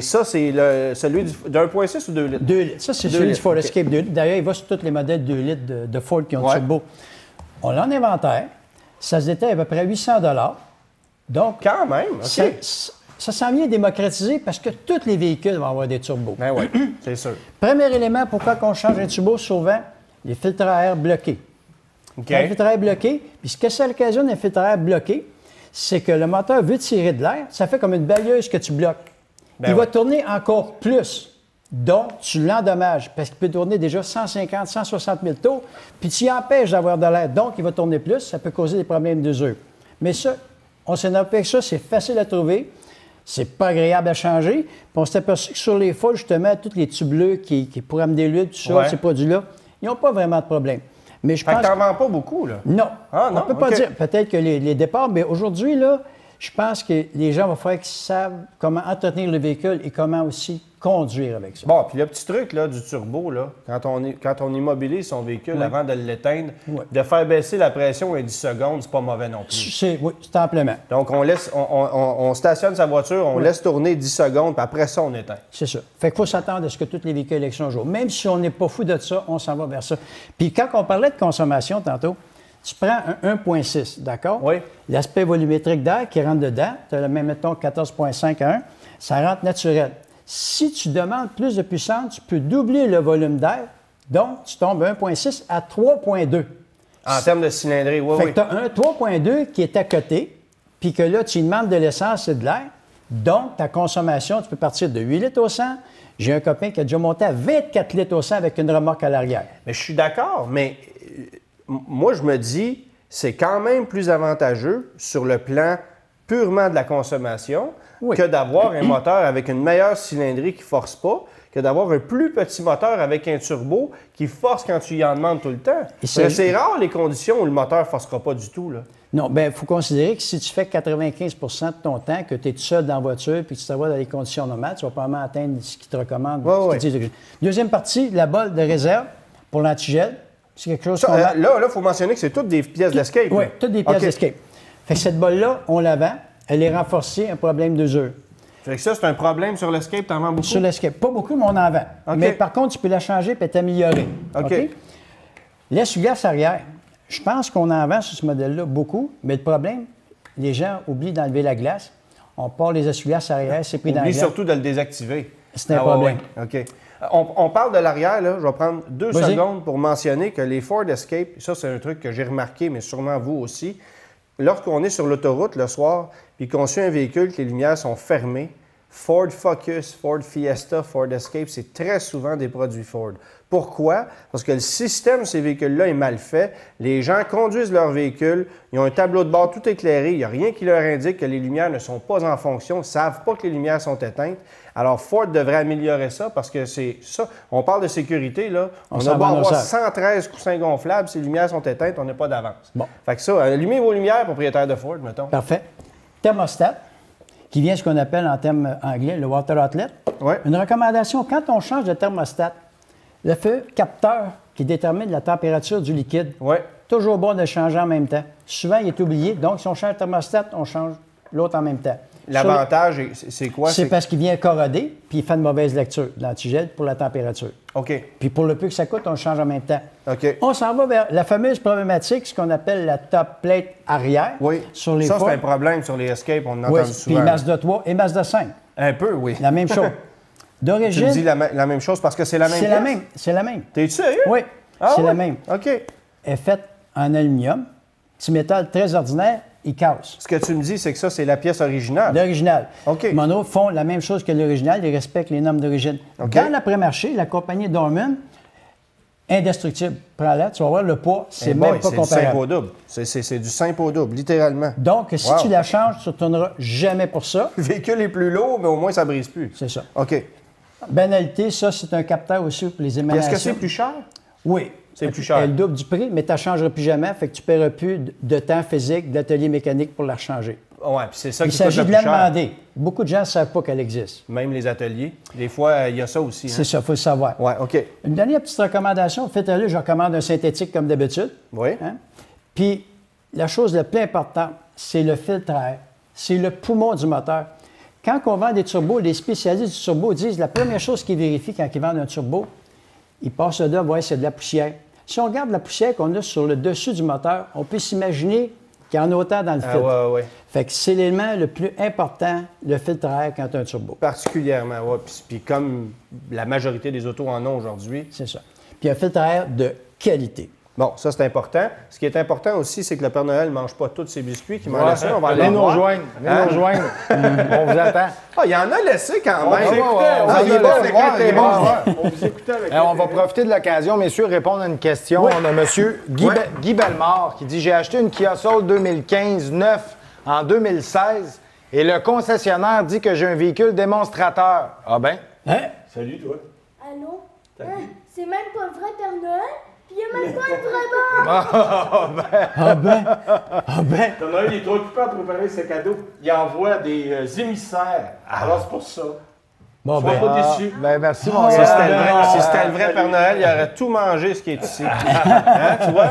ça, c'est celui de 1.6 ou 2 litres? 2 litres. Ça, c'est 2 celui du litres, Ford OK. Escape 2 litres. D'ailleurs, il va sur tous les modèles 2 litres de Ford qui ont Ouais. turbo. On l'a en inventaire. Ça se détaille à peu près 800 $. Donc, Quand même, OK. ça s'en vient démocratiser parce que tous les véhicules vont avoir des turbos. Ben oui, c'est sûr. Premier élément, pourquoi on change un turbo souvent? Les filtres à air bloqués. OK. Quand le filtre à air bloqué, puis ce que ça occasionne un filtre à air bloqué, c'est que le moteur veut tirer de l'air, ça fait comme une balayeuse que tu bloques. Ben Il ouais. va tourner encore plus. Donc, tu l'endommages parce qu'il peut tourner déjà 150, 160 000 tours, puis tu y empêches d'avoir de l'air. Donc, il va tourner plus, ça peut causer des problèmes d'usure. Mais ça, on s'en empêche ça, c'est facile à trouver. C'est pas agréable à changer. Puis on s'est aperçu que sur les Ford, justement, tous les tubes bleus qui pourraient amener l'huile, tout ça, Ouais. ces produits-là, ils n'ont pas vraiment de problème. Mais je Fait pense que t'en vends pas beaucoup, là. non. Ah, non? On ne peut pas OK. dire. Peut-être que les départs, mais aujourd'hui, là, je pense que les gens vont falloir qu'ils savent comment entretenir le véhicule et comment aussi conduire avec ça. Bon, puis le petit truc là, du turbo, là, quand on immobilise son véhicule Oui. avant de l'éteindre, Oui. de faire baisser la pression à 10 secondes, c'est pas mauvais non plus. Oui, c'est amplement. Donc, on stationne sa voiture, on laisse tourner 10 secondes, puis après ça, on éteint. C'est ça. Fait qu'il faut s'attendre à ce que tous les véhicules électriques un jour. Même si on n'est pas fou de ça, on s'en va vers ça. Puis quand on parlait de consommation tantôt, tu prends un 1.6, d'accord? Oui. L'aspect volumétrique d'air qui rentre dedans, tu as le même, mettons, 14.5 à 1, ça rentre naturel. Si tu demandes plus de puissance, tu peux doubler le volume d'air, donc tu tombes 1.6 à 3.2. En termes de cylindrée, oui, Fait oui. que tu as un 3.2 qui est à côté, puis que là, tu lui demandes de l'essence et de l'air. Donc, ta consommation, tu peux partir de 8 litres au 100. J'ai un copain qui a déjà monté à 24 litres au 100 avec une remorque à l'arrière. Mais je suis d'accord, mais moi, je me dis, c'est quand même plus avantageux sur le plan purement de la consommation Oui. que d'avoir un moteur avec une meilleure cylindrée qui ne force pas, que d'avoir un plus petit moteur avec un turbo qui force quand tu y en demandes tout le temps. C'est rare les conditions où le moteur ne forcera pas du tout, là. Non, bien, il faut considérer que si tu fais 95 de ton temps, que tu es tout seul dans la voiture puis que tu t'envoies dans les conditions normales, tu vas probablement atteindre ce qu'ils te recommandent. Ouais, ce qu'ils ouais. te disent. Deuxième partie, la bolle de réserve pour l'antigel. C'est quelque chose qu'on a... Là, il faut mentionner que c'est toutes des pièces d'escape. Oui, là. toutes des pièces OK. d'escape. Fait que cette bolle-là, on la vend. Elle est renforcée, un problème d'usure. Fait que ça, c'est un problème sur l'escape, t'en vends beaucoup? Sur l'escape. Pas beaucoup, mais on en vend. OK. Mais par contre, tu peux la changer et t'améliorer. OK. L'essuie-glace arrière. Je pense qu'on en vend sur ce modèle-là beaucoup, mais le problème, les gens oublient d'enlever la glace. On part les essuie-glaces arrière, c'est pris dans la Oublie glace. surtout de le désactiver. C'est un ouais, problème. ouais. OK. On parle de l'arrière, là. Je vais prendre 2 Vas-y. secondes pour mentionner que les Ford Escape, ça, c'est un truc que j'ai remarqué, mais sûrement vous aussi. Lorsqu'on est sur l'autoroute le soir, puis qu'on suit un véhicule, que les lumières sont fermées, Ford Focus, Ford Fiesta, Ford Escape, c'est très souvent des produits Ford. Pourquoi? Parce que le système de ces véhicules-là est mal fait. Les gens conduisent leur véhicule, ils ont un tableau de bord tout éclairé, il n'y a rien qui leur indique que les lumières ne sont pas en fonction, ils ne savent pas que les lumières sont éteintes. Alors, Ford devrait améliorer ça parce que c'est ça. On parle de sécurité, là. On s'en a beau va dans avoir ça. 113 coussins gonflables, si les lumières sont éteintes, on n'a pas d'avance. Bon. Fait que ça, allumez vos lumières, propriétaire de Ford, mettons. Parfait. Thermostat, qui vient ce qu'on appelle en termes anglais le water outlet. Ouais. Une recommandation, quand on change de thermostat, le feu capteur qui détermine la température du liquide, Ouais. toujours bon de le changer en même temps. Souvent, il est oublié. Donc, si on change le thermostat, on change l'autre en même temps. L'avantage, c'est quoi? C'est parce qu'il vient corroder, puis il fait une mauvaise lecture, l'antigel, pour la température. OK. Puis pour le peu que ça coûte, on le change en même temps. OK. On s'en va vers la fameuse problématique, ce qu'on appelle la top plate arrière. Oui. Sur les ça, Ford. c'est un problème sur les Escape, on en Oui, entend puis souvent. Mazda 3 et Mazda 5. Un peu, oui. La même chose. Tu D'origine, me dis la même chose parce que c'est la même c'est la pièce? même. C'est la même. T'es sérieux? Oui, Ah c'est ouais? la même. OK. Elle est faite en aluminium. Petit métal très ordinaire, il casse. Ce que tu me dis, c'est que ça, c'est la pièce originale. L'original. OK. Mono font la même chose que l'original, ils respectent les normes d'origine. OK. Dans l'après-marché, la compagnie Dorman, indestructible. Prends-la, tu vas voir le poids, c'est Eh même boy, pas c'est du simple comparable. au double. C'est du simple au double, littéralement. Donc, si Wow. tu la changes, tu ne retourneras jamais pour ça. Le véhicule est plus lourd, mais au moins, ça ne brise plus. C'est ça. OK. Banalité, ça, c'est un capteur aussi pour les Puis émanations. est-ce que c'est plus cher? Oui. C'est plus cher. Elle double du prix, mais tu ne changeras plus jamais, fait que tu ne paieras plus de temps physique, d'atelier mécanique pour la rechanger. Ouais, puis c'est ça Il qui coûte s'agit le de plus la cher. demander. Beaucoup de gens ne savent pas qu'elle existe. Même les ateliers. Des fois, il y a ça aussi. C'est ça, il faut le savoir. Oui, OK. Une dernière petite recommandation. Faites-le, je recommande un synthétique comme d'habitude. Oui. Hein? Puis, la chose la plus importante, c'est le filtre à air. C'est le poumon du moteur. Quand on vend des turbos, les spécialistes du turbo disent la première chose qu'ils vérifient quand ils vendent un turbo, ils passent là, voir c'est de la poussière. Si on regarde la poussière qu'on a sur le dessus du moteur, on peut s'imaginer qu'il y en a autant dans le filtre. Ah, ouais. Fait que c'est l'élément le plus important, le filtre à air quand tu as un turbo. Particulièrement, oui. Puis comme la majorité des autos en ont aujourd'hui. C'est ça. Puis un filtre à air de qualité. Bon, ça, c'est important. Ce qui est important aussi, c'est que le Père Noël ne mange pas tous ses biscuits, qu'il m'en laisse un. On va aller Venez nous voir. rejoindre. Venez nous rejoindre. On vous attend. Ah, il en a laissé quand même. vous écoutait, Ah, il est bon, il est bon, il est bon. On vous écoutait avec On va profiter de l'occasion, messieurs, répondre à une question. Oui. On a M. Guy, Oui. Guy Bellemare qui dit « J'ai acheté une Kia Soul 2015 neuf en 2016 et le concessionnaire dit que j'ai un véhicule démonstrateur. » Ah ben? Hein? Salut, toi. Allô? C'est même pas le vrai Père Noël, puis il y a même pas le vrai bar! Ah ben! T'en as un, il est trop occupé à préparer ses cadeaux. Il envoie des émissaires. Alors, c'est pour ça. Bon, Sois ben. pas déçu. Ben merci, mon Si gars. c'était le vrai, si c'était le vrai Père Noël, il aurait tout mangé ce qui est ici. Hein, tu vois?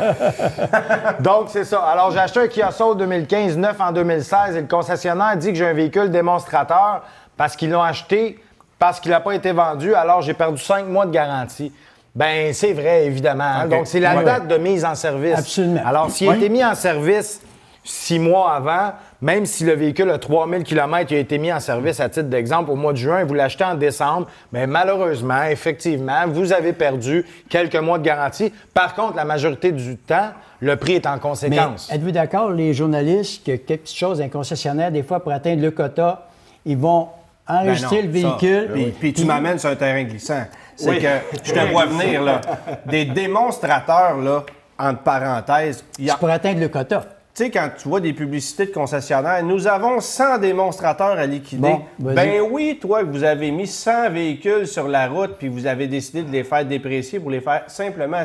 Donc, c'est ça. Alors, j'ai acheté un Kia Soul 2015 neuf en 2016 et le concessionnaire dit que j'ai un véhicule démonstrateur parce qu'ils l'ont acheté parce qu'il n'a pas été vendu. Alors, j'ai perdu 5 mois de garantie. Ben c'est vrai, évidemment. OK. Donc, c'est la Ouais, date de mise en service. Absolument. Alors, s'il a Oui. été mis en service 6 mois avant, même si le véhicule a 3000 km, il a été mis en service à titre d'exemple au mois de juin, vous l'achetez en décembre, mais malheureusement, effectivement, vous avez perdu quelques mois de garantie. Par contre, la majorité du temps, le prix est en Mais conséquence. êtes-vous d'accord, les journalistes, que quelque petite chose, un concessionnaire, des fois, pour atteindre le quota, ils vont enregistrer Ben le non, ça. véhicule. Puis tu m'amènes sur un terrain glissant. C'est Oui. que je te vois venir, là. Des démonstrateurs, là, entre parenthèses. Il y a- C'est pour atteindre le quota. Tu sais, quand tu vois des publicités de concessionnaires, nous avons 100 démonstrateurs à liquider. Bon, vas-y. Ben oui, toi, que vous avez mis 100 véhicules sur la route, puis vous avez décidé de les faire déprécier pour les faire simplement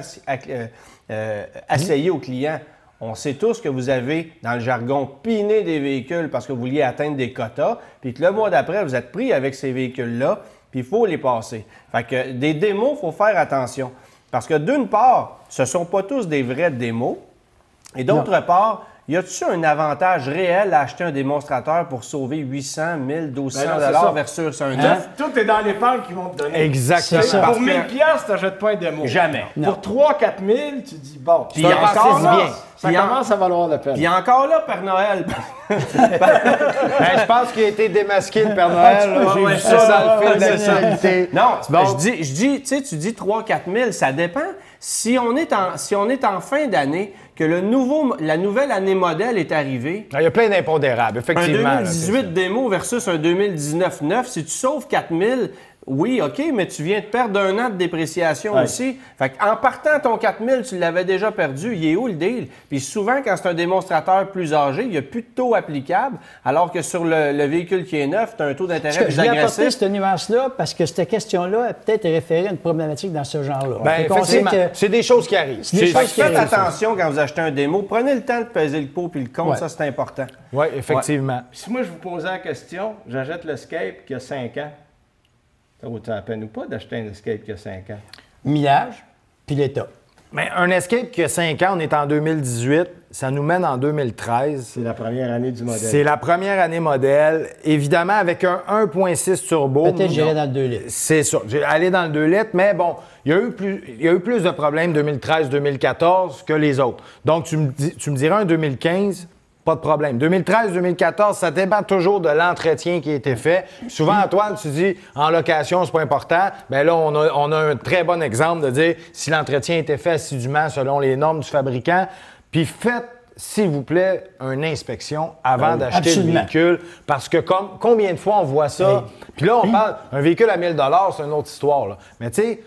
essayer aux clients. On sait tous que vous avez, dans le jargon, piné des véhicules parce que vous vouliez atteindre des quotas, puis que le mois d'après, vous êtes pris avec ces véhicules-là, puis il faut les passer. Fait que des démos, il faut faire attention. Parce que d'une part, ce ne sont pas tous des vrais démos. Et d'autre part, y a-t-il un avantage réel à acheter un démonstrateur pour sauver 800, 1000, 1200 Ben non, c'est ça. versus un Hein? neuf? Tout est dans l'épargne qu'ils vont te donner. Exactement. C'est ça. Pour Parce 1000 que- piastres, tu n'achètes pas un démo. Jamais. Pour 3-4 000, tu dis bon. Puis ça encore commence- là, ça puis en- commence à valoir la peine. Puis encore là, Père Noël. Ben, je pense qu'il a été démasqué, le Père Noël. là. J'ai ouais, vu c'est ça ça, dans le film c'est ça. d'actualité. Non, Bon. je dis, tu sais, tu dis 3-4 000, ça dépend. Si on est en fin d'année, que la nouvelle année modèle est arrivée, Il y a plein d'impondérables, un effectivement. là, c'est 2018 démo versus un 2019 neuf, si tu sauves 4 000, oui, OK, mais tu viens de perdre un an de dépréciation Ouais. aussi. Fait qu'en partant ton 4 000, tu l'avais déjà perdu. Il est où le deal? Puis souvent, quand c'est un démonstrateur plus âgé, il n'y a plus de taux applicable, alors que sur le véhicule qui est neuf, tu as un taux d'intérêt plus Je voulais apporter agressif. cette nuance-là parce que cette question-là a peut-être référé à une problématique dans ce genre-là. Ben, Fait qu'on sait effectivement, que- c'est des choses qui arrivent. des Fait que choses qui faites arrivent. attention quand vous achetez un démo. Prenez le temps de peser le pot puis le compte, Ouais. ça c'est important. Oui, effectivement. Si moi, je vous posais la question, j'achète l'Escape qui a 5 ans. Ça vaut la peine ou pas d'acheter un Escape qui a 5 ans? Millage, puis l'État. Mais un Escape qui a 5 ans, on est en 2018, ça nous mène en 2013. C'est la première année du modèle. C'est la première année modèle, évidemment avec un 1.6 turbo. Peut-être j'irai dans le 2 litres. C'est ça. J'ai allé dans le 2 litres, mais bon, il y a eu plus de problèmes 2013-2014 que les autres. Donc, tu me diras un 2015, pas de problème. 2013-2014, ça dépend toujours de l'entretien qui a été fait. Souvent, Antoine, tu dis en location, c'est pas important. Bien là, on a un très bon exemple de dire si l'entretien a été fait assidûment selon les normes du fabricant. Puis faites, s'il vous plaît, une inspection avant d'acheter le absolument. véhicule. Parce que combien de fois on voit ça? Puis là, on parle, un véhicule à 1000 $, c'est une autre histoire. Là. Mais tu sais,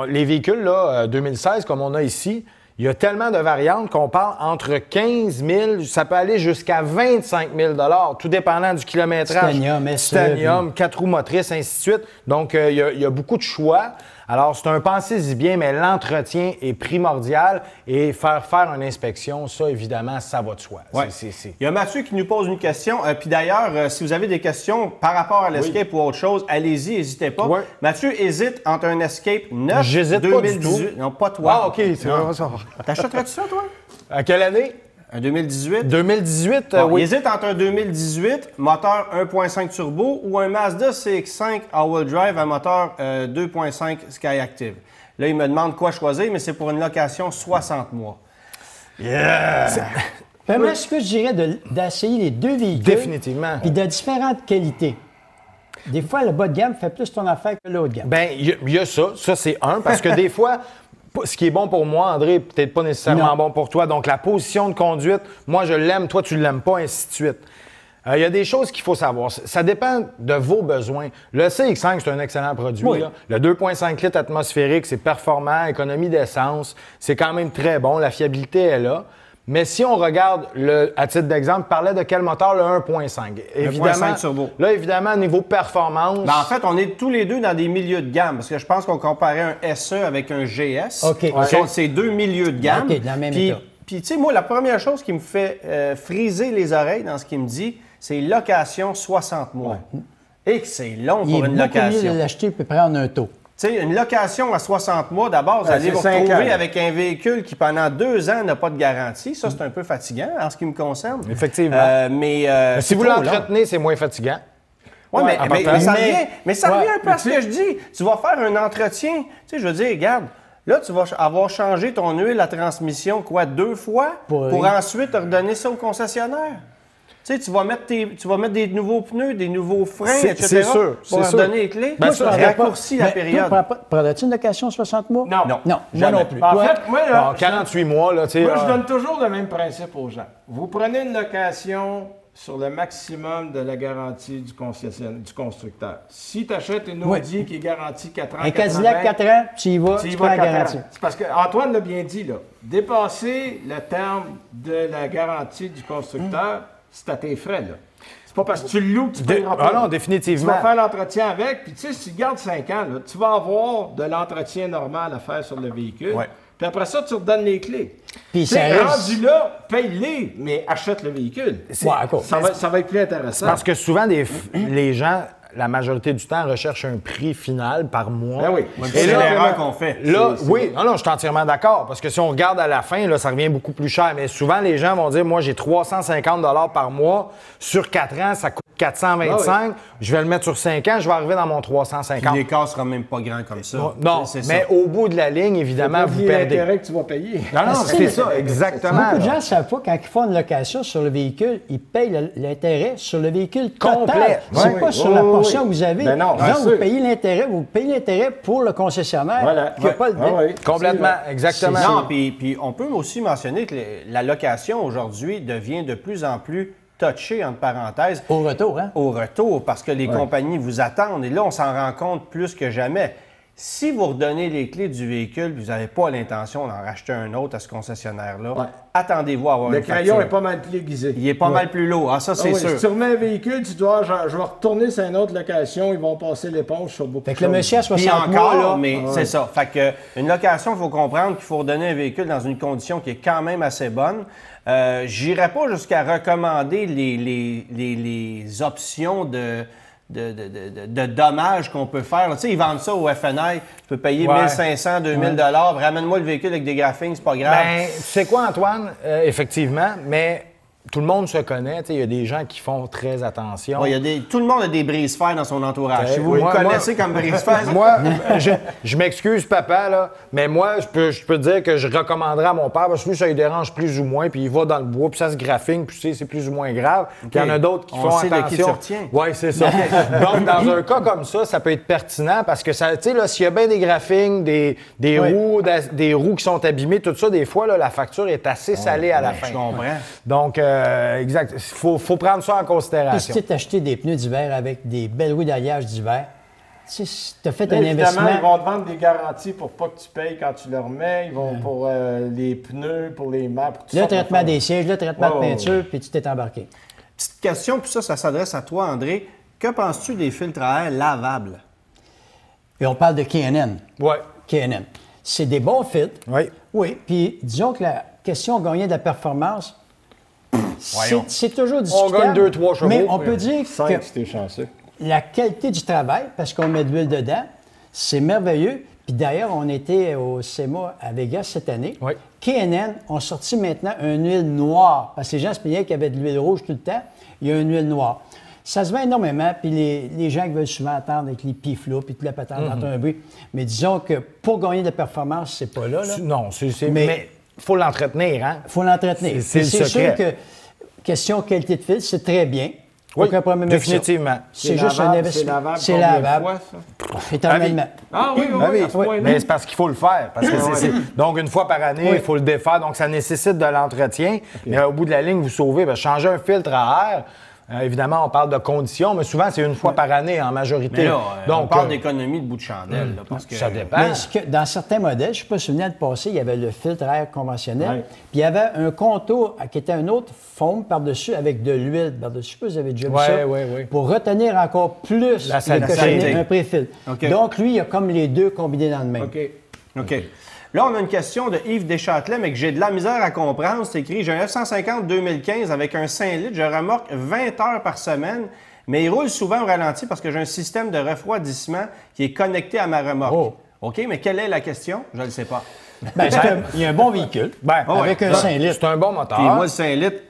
les véhicules là, 2016, comme on a ici, il y a tellement de variantes qu'on parle entre 15 000, ça peut aller jusqu'à 25 000 $, tout dépendant du kilométrage. Titanium, SE, Titanium, 4 roues motrices, ainsi de suite. Donc, il y a beaucoup de choix. Alors, c'est un pensez-y bien, mais l'entretien est primordial et faire une inspection, ça, évidemment, ça va de soi. Ouais. Il y a Mathieu qui nous pose une question. Puis d'ailleurs, si vous avez des questions par rapport à l'Escape ou autre chose, allez-y, n'hésitez pas. Oui. Mathieu hésite entre un Escape 9 J'hésite 2018. pas du tout. Non, pas toi. Ah, OK, c'est vrai ça. T'achèterais-tu ça, toi? À quelle année? Un 2018? 2018, Bon, oui. Il hésite entre un 2018, moteur 1.5 turbo, ou un Mazda CX-5 all-wheel drive à moteur 2.5 Skyactiv. Là, il me demande quoi choisir, mais c'est pour une location 60 mois. Yeah! Moi, ce que je dirais d'essayer les deux véhicules. Définitivement. Puis de différentes qualités. Des fois, le bas de gamme fait plus ton affaire que le haut de gamme. Bien, il y a ça. Ça, c'est un. Parce que des fois, ce qui est bon pour moi, André, est peut-être pas nécessairement bon pour toi. Donc, la position de conduite, moi, je l'aime, toi, tu l'aimes pas, ainsi de suite. Il y a des choses qu'il faut savoir. Ça dépend de vos besoins. Le CX-5, c'est un excellent produit. Oui. Là. Le 2,5 litres atmosphérique, c'est performant, économie d'essence. C'est quand même très bon. La fiabilité est là. Mais si on regarde, à titre d'exemple, parlait de quel moteur? Le 1.5. 1.5 turbo. Là, évidemment, niveau performance... Ben, en fait, on est tous les deux dans des milieux de gamme, parce que je pense qu'on comparait un SE avec un GS. OK. C'est deux milieux de gamme. OK, dans le même état. Puis, tu sais, moi, la première chose qui me fait friser les oreilles dans ce qu'il me dit, c'est location 60 mois. Et que c'est long pour une Il est beaucoup mieux location. de l'acheter et prendre un taux. Tu sais, une location à 60 mois, d'abord, vous allez vous retrouver avec un véhicule qui, pendant 2 ans, n'a pas de garantie. Ça, c'est un peu fatigant en ce qui me concerne. Effectivement. Mais si vous l'entretenez, c'est moins fatigant. Oui, mais ça revient un peu à ce mais que je dis. Tu vas faire un entretien. Tu sais, je veux dire, regarde, là, tu vas avoir changé ton huile à transmission, 2 fois, pour ensuite redonner ça au concessionnaire. Tu sais, tu vas mettre des nouveaux pneus, des nouveaux freins, etc. C'est sûr. Pour redonner les clés. Ben, raccourcis la période. Prendrais-tu une location 60 mois? Non. Non, moi jamais. non plus. En Toi? fait, moi, là, 48 mois, là, tu sais... moi, je donne toujours le même principe aux gens. Vous prenez une location sur le maximum de la garantie du constructeur. Si tu achètes une Audi qui est garantie 4 ans, Un Cadillac 4 ans, tu y vas, tu prends la garantie. C'est parce que Antoine l'a bien dit, là. Dépasser le terme de la garantie du constructeur, c'est à tes frais, là. C'est pas parce que tu le loues que tu payeras pas. Ah non, définitivement. Tu vas faire l'entretien avec, puis tu sais, si tu gardes 5 ans, là, tu vas avoir de l'entretien normal à faire sur le véhicule. Ouais. Puis après ça, tu redonnes les clés. Puis Tu ça sais, reste... rendu là, paye-les, mais achète le véhicule. Ouais, d'accord. Ça va être plus intéressant. Parce que souvent, les gens, la majorité du temps, recherchent un prix final par mois. Ben oui. C'est l'erreur qu'on fait. Là, oui, non, je suis entièrement d'accord. Parce que si on regarde à la fin, là, ça revient beaucoup plus cher. Mais souvent, les gens vont dire, moi, j'ai 350 $ par mois. Sur 4 ans, ça coûte 425. Ah oui. Je vais le mettre sur 5 ans, je vais arriver dans mon 350. L'écart sera même pas grand comme ça. Non, C'est mais ça. au bout de la ligne, évidemment, vous perdez. l'intérêt que tu vas payer. Non, c'est ça, exactement. Beaucoup de là. gens ne savent pas, quand ils font une location sur le véhicule, ils payent l'intérêt sur le véhicule Complet. total. C'est Oui, pas oui, sur la oui, portion oui. que vous avez. Ben non, bien donc, sûr. vous payez l'intérêt pour le concessionnaire Voilà. qui n'a pas le Ah oui. Complètement, exactement. Non, puis on peut aussi mentionner que la location aujourd'hui devient de plus en plus touchée, entre parenthèses, au retour. Hein? au retour, parce que les compagnies vous attendent. Et là, on s'en rend compte plus que jamais. Si vous redonnez les clés du véhicule, vous n'avez pas l'intention d'en racheter un autre à ce concessionnaire-là, attendez-vous à avoir Le une crayon facture. est pas mal plus aiguisé. Il est pas mal plus lourd. Ah, ça, c'est sûr. Si tu remets un véhicule, tu dois, je vais retourner sur une autre location, ils vont passer l'éponge sur beaucoup Fait de que le choses. monsieur à Puis 60 encore, mois, là, mais c'est ça. Fait que une location, il faut comprendre qu'il faut redonner un véhicule dans une condition qui est quand même assez bonne. J'irais pas jusqu'à recommander les options de dommages qu'on peut faire. Tu sais, ils vendent ça au FNI. Tu peux payer 1500, 2000 $. Ramène-moi le véhicule avec des graphings, c'est pas grave. Ben, tu sais quoi, Antoine? Effectivement, mais tout le monde se connaît. Il y a des gens qui font très attention. Ouais, tout le monde a des brise-fer dans son entourage. Si vous Oui. vous connaissez comme brise-fer, Moi, je m'excuse, papa, là, mais moi, je peux te dire que je recommanderais à mon père, parce que lui, ça lui dérange plus ou moins, puis il va dans le bois, puis ça se graphine, puis tu sais, c'est plus ou moins grave. Puis il y en a d'autres qui On font sait de qui tu attention. retiens. Oui, c'est ça. Donc, dans un cas comme ça peut être pertinent, parce que, tu sais, là, s'il y a bien des graphings, des roues qui sont abîmées, tout ça, des fois, là, la facture est assez salée à la fin. je comprends. Donc, exact. Il faut prendre ça en puis considération. si tu as acheté des pneus d'hiver avec des belles roues d'alliage d'hiver, tu sais, si tu as fait Là, un évidemment, investissement... ils vont te vendre des garanties pour pas que tu payes quand tu le remets. Ils vont pour les pneus, pour les maps, pour tout Le ça. traitement des sièges, le traitement de Ouais, peinture, puis tu t'es embarqué. Petite question, puis ça s'adresse à toi, André. Que penses-tu des filtres à air lavables? Et on parle de K&N. Oui. K&N. C'est des bons fils. Oui. Oui. Puis disons que la question de gagner de la performance, c'est toujours discutable. On gagne 2-3 chevaux. Mais on peut dire 5, que si t'es chanceux. la qualité du travail, parce qu'on met de l'huile dedans, c'est merveilleux. Puis d'ailleurs, on était au SEMA à Vegas cette année. Oui. K&N ont sorti maintenant une huile noire. Parce que les gens se plaignaient qu'il y avait de l'huile rouge tout le temps. Il y a une huile noire. Ça se vend énormément, puis les gens qui veulent souvent attendre avec les piflots, puis toute la patente entend un bruit. Mais disons que pour gagner de la performance, c'est pas là. Non, mais il faut l'entretenir, hein? Il faut l'entretenir. C'est le sûr secret. que question qualité de fil, c'est très bien. Oui, aucun problème avec ça. définitivement. C'est juste un investissement. C'est lavable. Éternellement. Ah oui, Ah oui, à ce point-là. mais c'est parce qu'il faut le faire. Parce que donc, une fois par année, il faut le défaire. Donc, ça nécessite de l'entretien. Mais au bout de la ligne, vous sauvez. Changer un filtre à air, évidemment, on parle de conditions, mais souvent, c'est une fois par année en majorité. Mais là, donc, on parle d'économie de bout de chandelle. Là, parce que... ça dépend. Mais dans certains modèles, je ne sais pas si vous venez de passer, il y avait le filtre à air conventionnel, puis il y avait un contour qui était un autre foam par-dessus avec de l'huile par-dessus. Je sais pas si vous avez déjà vu ça. Oui. Pour retenir encore plus La le cochonnet, un pré-filtre. OK. Donc, lui, il y a comme les deux combinés dans le même. OK. Là, on a une question de Yves Deschâtelet, mais que j'ai de la misère à comprendre. C'est écrit, j'ai un F-150 2015 avec un 5 litres, je remorque 20 heures par semaine, mais il roule souvent au ralenti parce que j'ai un système de refroidissement qui est connecté à ma remorque. Oh. OK, mais quelle est la question? Je ne le sais pas. Ben, il y a un bon véhicule avec un 5 litres. C'est un bon moteur. Puis moi, le 5 litres,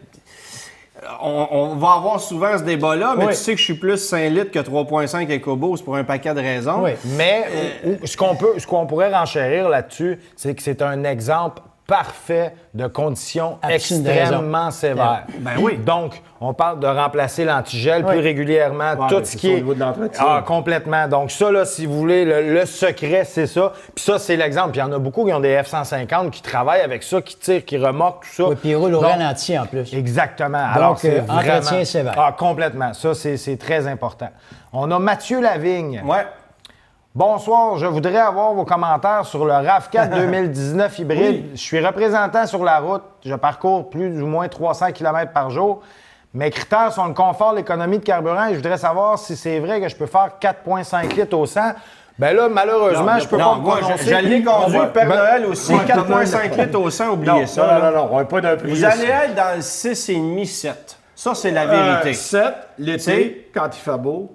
on va avoir souvent ce débat-là, mais Oui. tu sais que je suis plus 5 litres que 3,5 EcoBoost pour un paquet de raisons. Oui. Mais ce qu'on pourrait renchérir là-dessus, c'est que c'est un exemple parfait de conditions Absolument extrêmement sévères. Ben oui. Donc, on parle de remplacer l'antigel plus régulièrement, Ouais, tout mais ce c'est qui ça, au est... niveau de l'entretien. Ah, complètement. Donc ça, là, si vous voulez, le secret, c'est ça. Puis ça, c'est l'exemple. Puis il y en a beaucoup qui ont des F-150 qui travaillent avec ça, qui tirent, qui remorquent, tout ça. Oui, puis il roule au Donc, ralenti en plus. Exactement. Alors, c'est entretien vraiment... sévère. Ah, complètement. Ça, c'est très important. On a Mathieu Lavigne. Ouais. Bonsoir, je voudrais avoir vos commentaires sur le RAV4 2019 hybride. Je suis représentant sur la route. Je parcours plus ou moins 300 km par jour. Mes critères sont le confort, l'économie de carburant et je voudrais savoir si c'est vrai que je peux faire 4,5 litres au 100. Ben là, malheureusement, je peux pas me moi, prononcer. je l'ai conduit, Père Noël aussi, Ouais, 4,5 litres au 100, oubliez ça. là. Non, on n'est pas d'un prix. Vous allez être dans le 6,5-7. Ça, c'est la vérité. 7 l'été, quand il fait beau.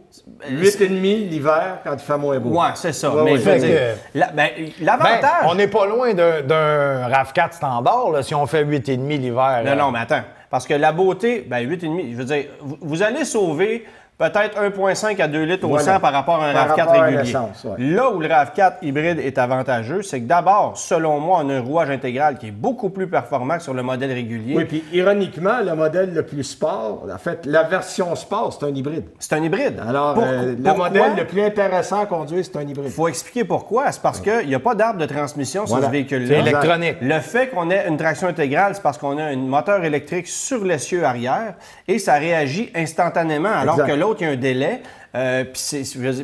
8,5 l'hiver, quand il fait moins beau. Ouais, c'est ça. Ouais, mais ouais. je veux Fait dire, que- l'avantage... Ben, on n'est pas loin d'un RAV4 standard là, si on fait 8,5 l'hiver. Non, non, mais attends. Parce que la beauté, ben 8,5, je veux dire, vous allez sauver peut-être 1,5 à 2 litres au Voilà. 100 par rapport à un Par RAV4 rapport à régulier. l'essence, ouais. Là où le RAV4 hybride est avantageux, c'est que d'abord, selon moi, on a un rouage intégral qui est beaucoup plus performant que sur le modèle régulier. Oui, puis ironiquement, le modèle le plus sport, en fait, la version sport, c'est un hybride. C'est un hybride. Alors, le Pourquoi? modèle le plus intéressant à conduire, c'est un hybride. Il faut expliquer pourquoi. C'est parce qu'il n'y a pas d'arbre de transmission sur Voilà. ce véhicule-là. C'est électronique. Le fait qu'on ait une traction intégrale, c'est parce qu'on a un moteur électrique sur l'essieu arrière et ça réagit instantanément, alors Exact. que l'autre, il y a un délai.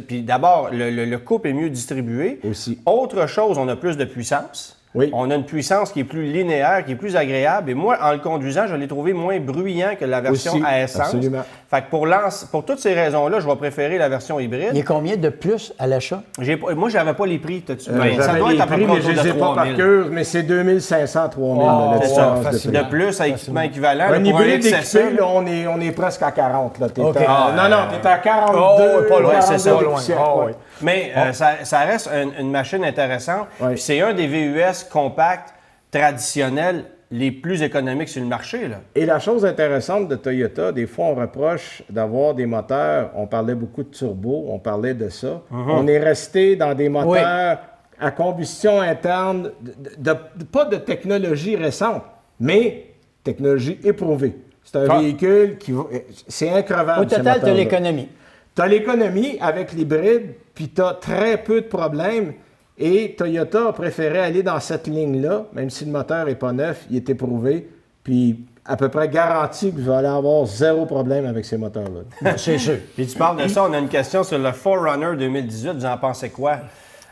Puis d'abord, le couple est mieux distribué. Aussi. Autre chose, on a plus de puissance. Oui. On a une puissance qui est plus linéaire, qui est plus agréable. Et moi, en le conduisant, je l'ai trouvé moins bruyant que la version Aussi, à essence. absolument. Fait que pour toutes ces raisons-là, je vais préférer la version hybride. Il y a combien de plus à l'achat? Moi, j'avais pas les prix. T'as-tu? J'avais les prix, mais je les ai pas par cœur, mais c'est 2500, 3000. Oh, la C'est ça. différence de facilement. De plus, à équipement équivalent. Un là, pour hybride XSE, équipé, là, on est presque à 40. Là. OK. Non, t'es à 42. Oh, pas loin, 42 c'est ça, des loin. poussières, Oh, ouais. oui. Mais ça reste une machine intéressante. Oui. Puis c'est un des VUS compacts traditionnels les plus économiques sur le marché. Là. Et la chose intéressante de Toyota, des fois, on reproche d'avoir des moteurs, on parlait beaucoup de turbo, on parlait de ça. On est resté dans des moteurs à combustion interne, pas de technologie récente, mais technologie éprouvée. C'est un véhicule c'est increvable. Au total, tu as ces l'économie. Tu as l'économie avec l'hybride, puis tu as très peu de problèmes. Et Toyota a préféré aller dans cette ligne-là, même si le moteur n'est pas neuf, il est éprouvé, puis à peu près garanti que vous allez avoir zéro problème avec ces moteurs-là. C'est sûr. Puis tu parles de ça, on a une question sur le 4Runner 2018. Vous en pensez quoi?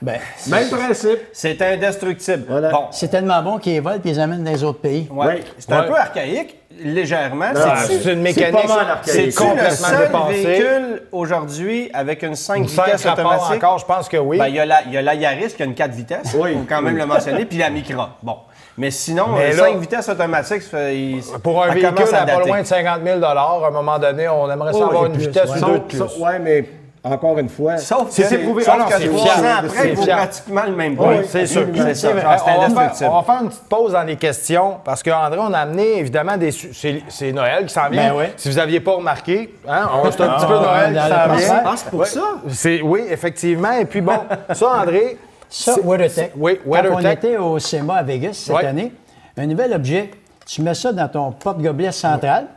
Ben, Même principe. C'est indestructible. Voilà. Bon, c'est tellement bon qu'ils les volent et ils les amènent dans les autres pays. ouais. Oui. C'est un Ouais. peu archaïque, légèrement. C'est une mécanique. pas mal archaïque. C'est-tu le complètement seul dépassé. véhicule aujourd'hui avec une 5 Ou 5 vitesses rapports automatique? encore, je pense que oui. Ben, il y a la Yaris qui a une 4 vitesses, Oui. faut quand même le mentionner, puis la Micra. Bon. Mais sinon, Mais là, 5 vitesses automatiques, Pour un ça véhicule commence à pas dater. loin de 50 000 à un moment donné, on aimerait Oh, savoir et une plus, vitesse ouais. ou deux de plus. Oui, mais encore une fois. Sauf Si que c'est prouvé. sauf Ah non, que c'est 3 fiable, ans après, c'est il vaut fiable. pratiquement le même Oui, prix. c'est sûr. C'est ça. vrai. Genre, c'est On va indestructible. faire une petite pause dans les questions parce qu'André, on a amené évidemment c'est Noël qui s'en vient. Ben oui. Si vous n'aviez pas remarqué, hein, c'est un petit peu Noël qui dans s'en la vient. Ah, c'est pour ça? Oui, effectivement. Et puis bon, ça, André. Ça, c'est- WeatherTech. Oui, Quand on WeatherTech. était au SEMA à Vegas cette Ouais. année, un nouvel objet, tu mets ça dans ton porte-gobelet central.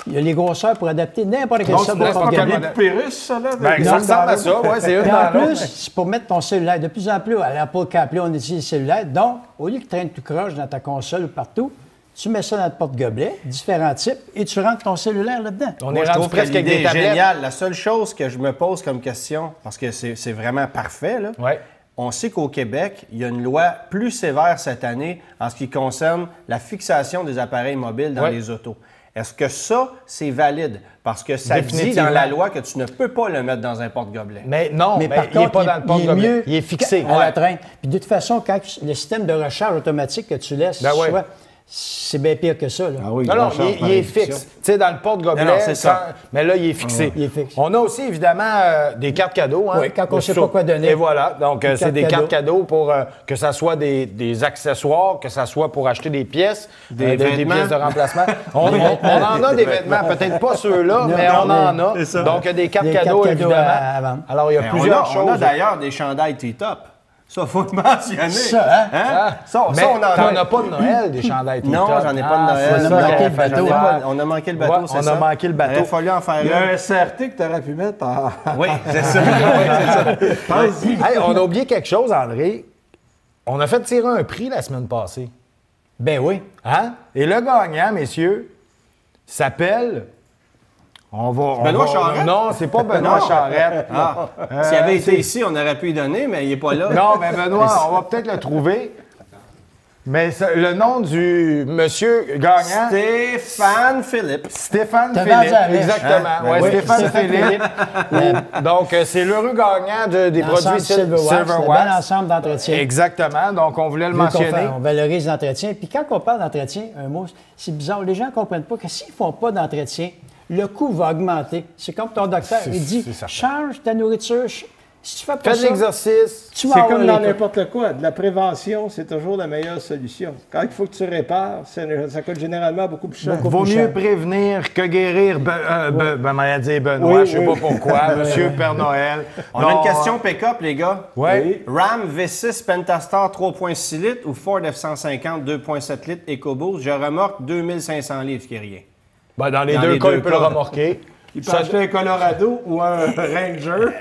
Il y a les grosseurs pour adapter n'importe quelle Donc, sorte de n'importe quel porte-gobelet. modèle. Poupée russe, ça, là? Ben, ça ressemble à ça. Ouais, c'est une Et dans en l'autre. plus, c'est pour mettre ton cellulaire. De plus en plus, à l'Apple CarPlay, on utilise le cellulaire. Donc, au lieu qu'il traîne tout croche dans ta console ou partout, tu mets ça dans le porte-gobelet, différents types, et tu rentres ton cellulaire là-dedans. On Moi, est je rendu trouve que presque avec l'idée des est tablettes. géniale. La seule chose que je me pose comme question, parce que c'est vraiment parfait, là, Ouais. on sait qu'au Québec, il y a une loi plus sévère cette année en ce qui concerne la fixation des appareils mobiles dans Ouais. les autos. Est-ce que ça, c'est valide? Parce que ça dit Définitivement. dans la loi que tu ne peux pas le mettre dans un porte-gobelet. Mais non, Mais mais par il n'est contre, pas dans le porte-gobelet. mieux Il est fixé. à la Ouais. traîne. Puis de toute façon, quand le système de recharge automatique que tu laisses, Ben ouais. soit, c'est bien pire que ça. Là. Ah oui, Non, non, recharge par il est induction. fixe. Tu sais, dans le porte-gobelet, Non, non, c'est ça. mais là, il est fixé. Il est fixe. On a aussi, évidemment, des cartes cadeaux. Hein, Oui, quand on de sait ça. pas quoi donner. Et voilà. Donc, Une c'est carte des cadeau. cartes cadeaux pour que ça soit des accessoires, que ça soit pour acheter des pièces, Des vêtements. pièces de remplacement. On en a des vêtements, peut-être pas ceux-là, mais on en a. c'est ça. Donc, des cartes Des cadeaux, cartes cadeaux évidemment. à vendre. Alors, il y a Mais plusieurs on a choses. d'ailleurs des chandails T-top. Ça, faut le mentionner. Ça, hein? Ça, Mais on en a. t'en as pas de Noël, des chandails Non, T-top. j'en ai pas de Ah, Noël. c'est On a ça manqué qui le bateau. fait mal. On a manqué le bateau, Ouais, c'est on ça? a manqué le bateau. Il aurait fallu en faire Il y a un. un CRT que tu aurais pu mettre en. Oui, c'est ça. Oui, c'est ça. Hey, on a oublié quelque chose, André. On a fait tirer un prix la semaine passée. Ben oui. Hein? Et le gagnant, messieurs, s'appelle. Benoît Charette? Non, c'est pas Benoît Non. Charette. Ah, s'il avait été ici, on aurait pu y donner, mais il n'est pas là. Non, mais Benoît, on va peut-être le trouver. Mais le nom du monsieur gagnant, Stéphane Philippe. Stéphane T'as Philippe. vendu la mèche, Exactement. hein? Ouais, Oui, Stéphane Philippe. Donc, c'est l'heureux gagnant des produits Ensemble Silverwax, c'est un bel Silverwax. ensemble d'entretien. Exactement. Donc, on voulait le Vu qu'on mentionner. fait- on valorise l'entretien. Puis quand on parle d'entretien, un mot, c'est bizarre. Les gens ne comprennent pas que s'ils ne font pas d'entretien, le coût va augmenter. C'est comme ton docteur. Il dit, c'est certain. change ta nourriture. Si tu fais pas Fais de ça, l'exercice. tu vas C'est avoir comme dans les- n'importe quoi. De la prévention, c'est toujours la meilleure solution. Quand il faut que tu répares, ça coûte généralement beaucoup plus cher. Vaut plus mieux cher. prévenir que guérir. M'allait dire Benoît, Oui, je sais oui. pas pourquoi. Monsieur Père Noël. On a une question pick-up, les gars. Oui. Ram V6 Pentastar 3.6 litres ou Ford F-150 2.7 litres EcoBoost. Je remorque 2500 livres, ce qui est rien. Ben, dans les Dans deux les cas, deux il peut cas. le remorquer. Il peut acheter un Colorado ou un Ranger.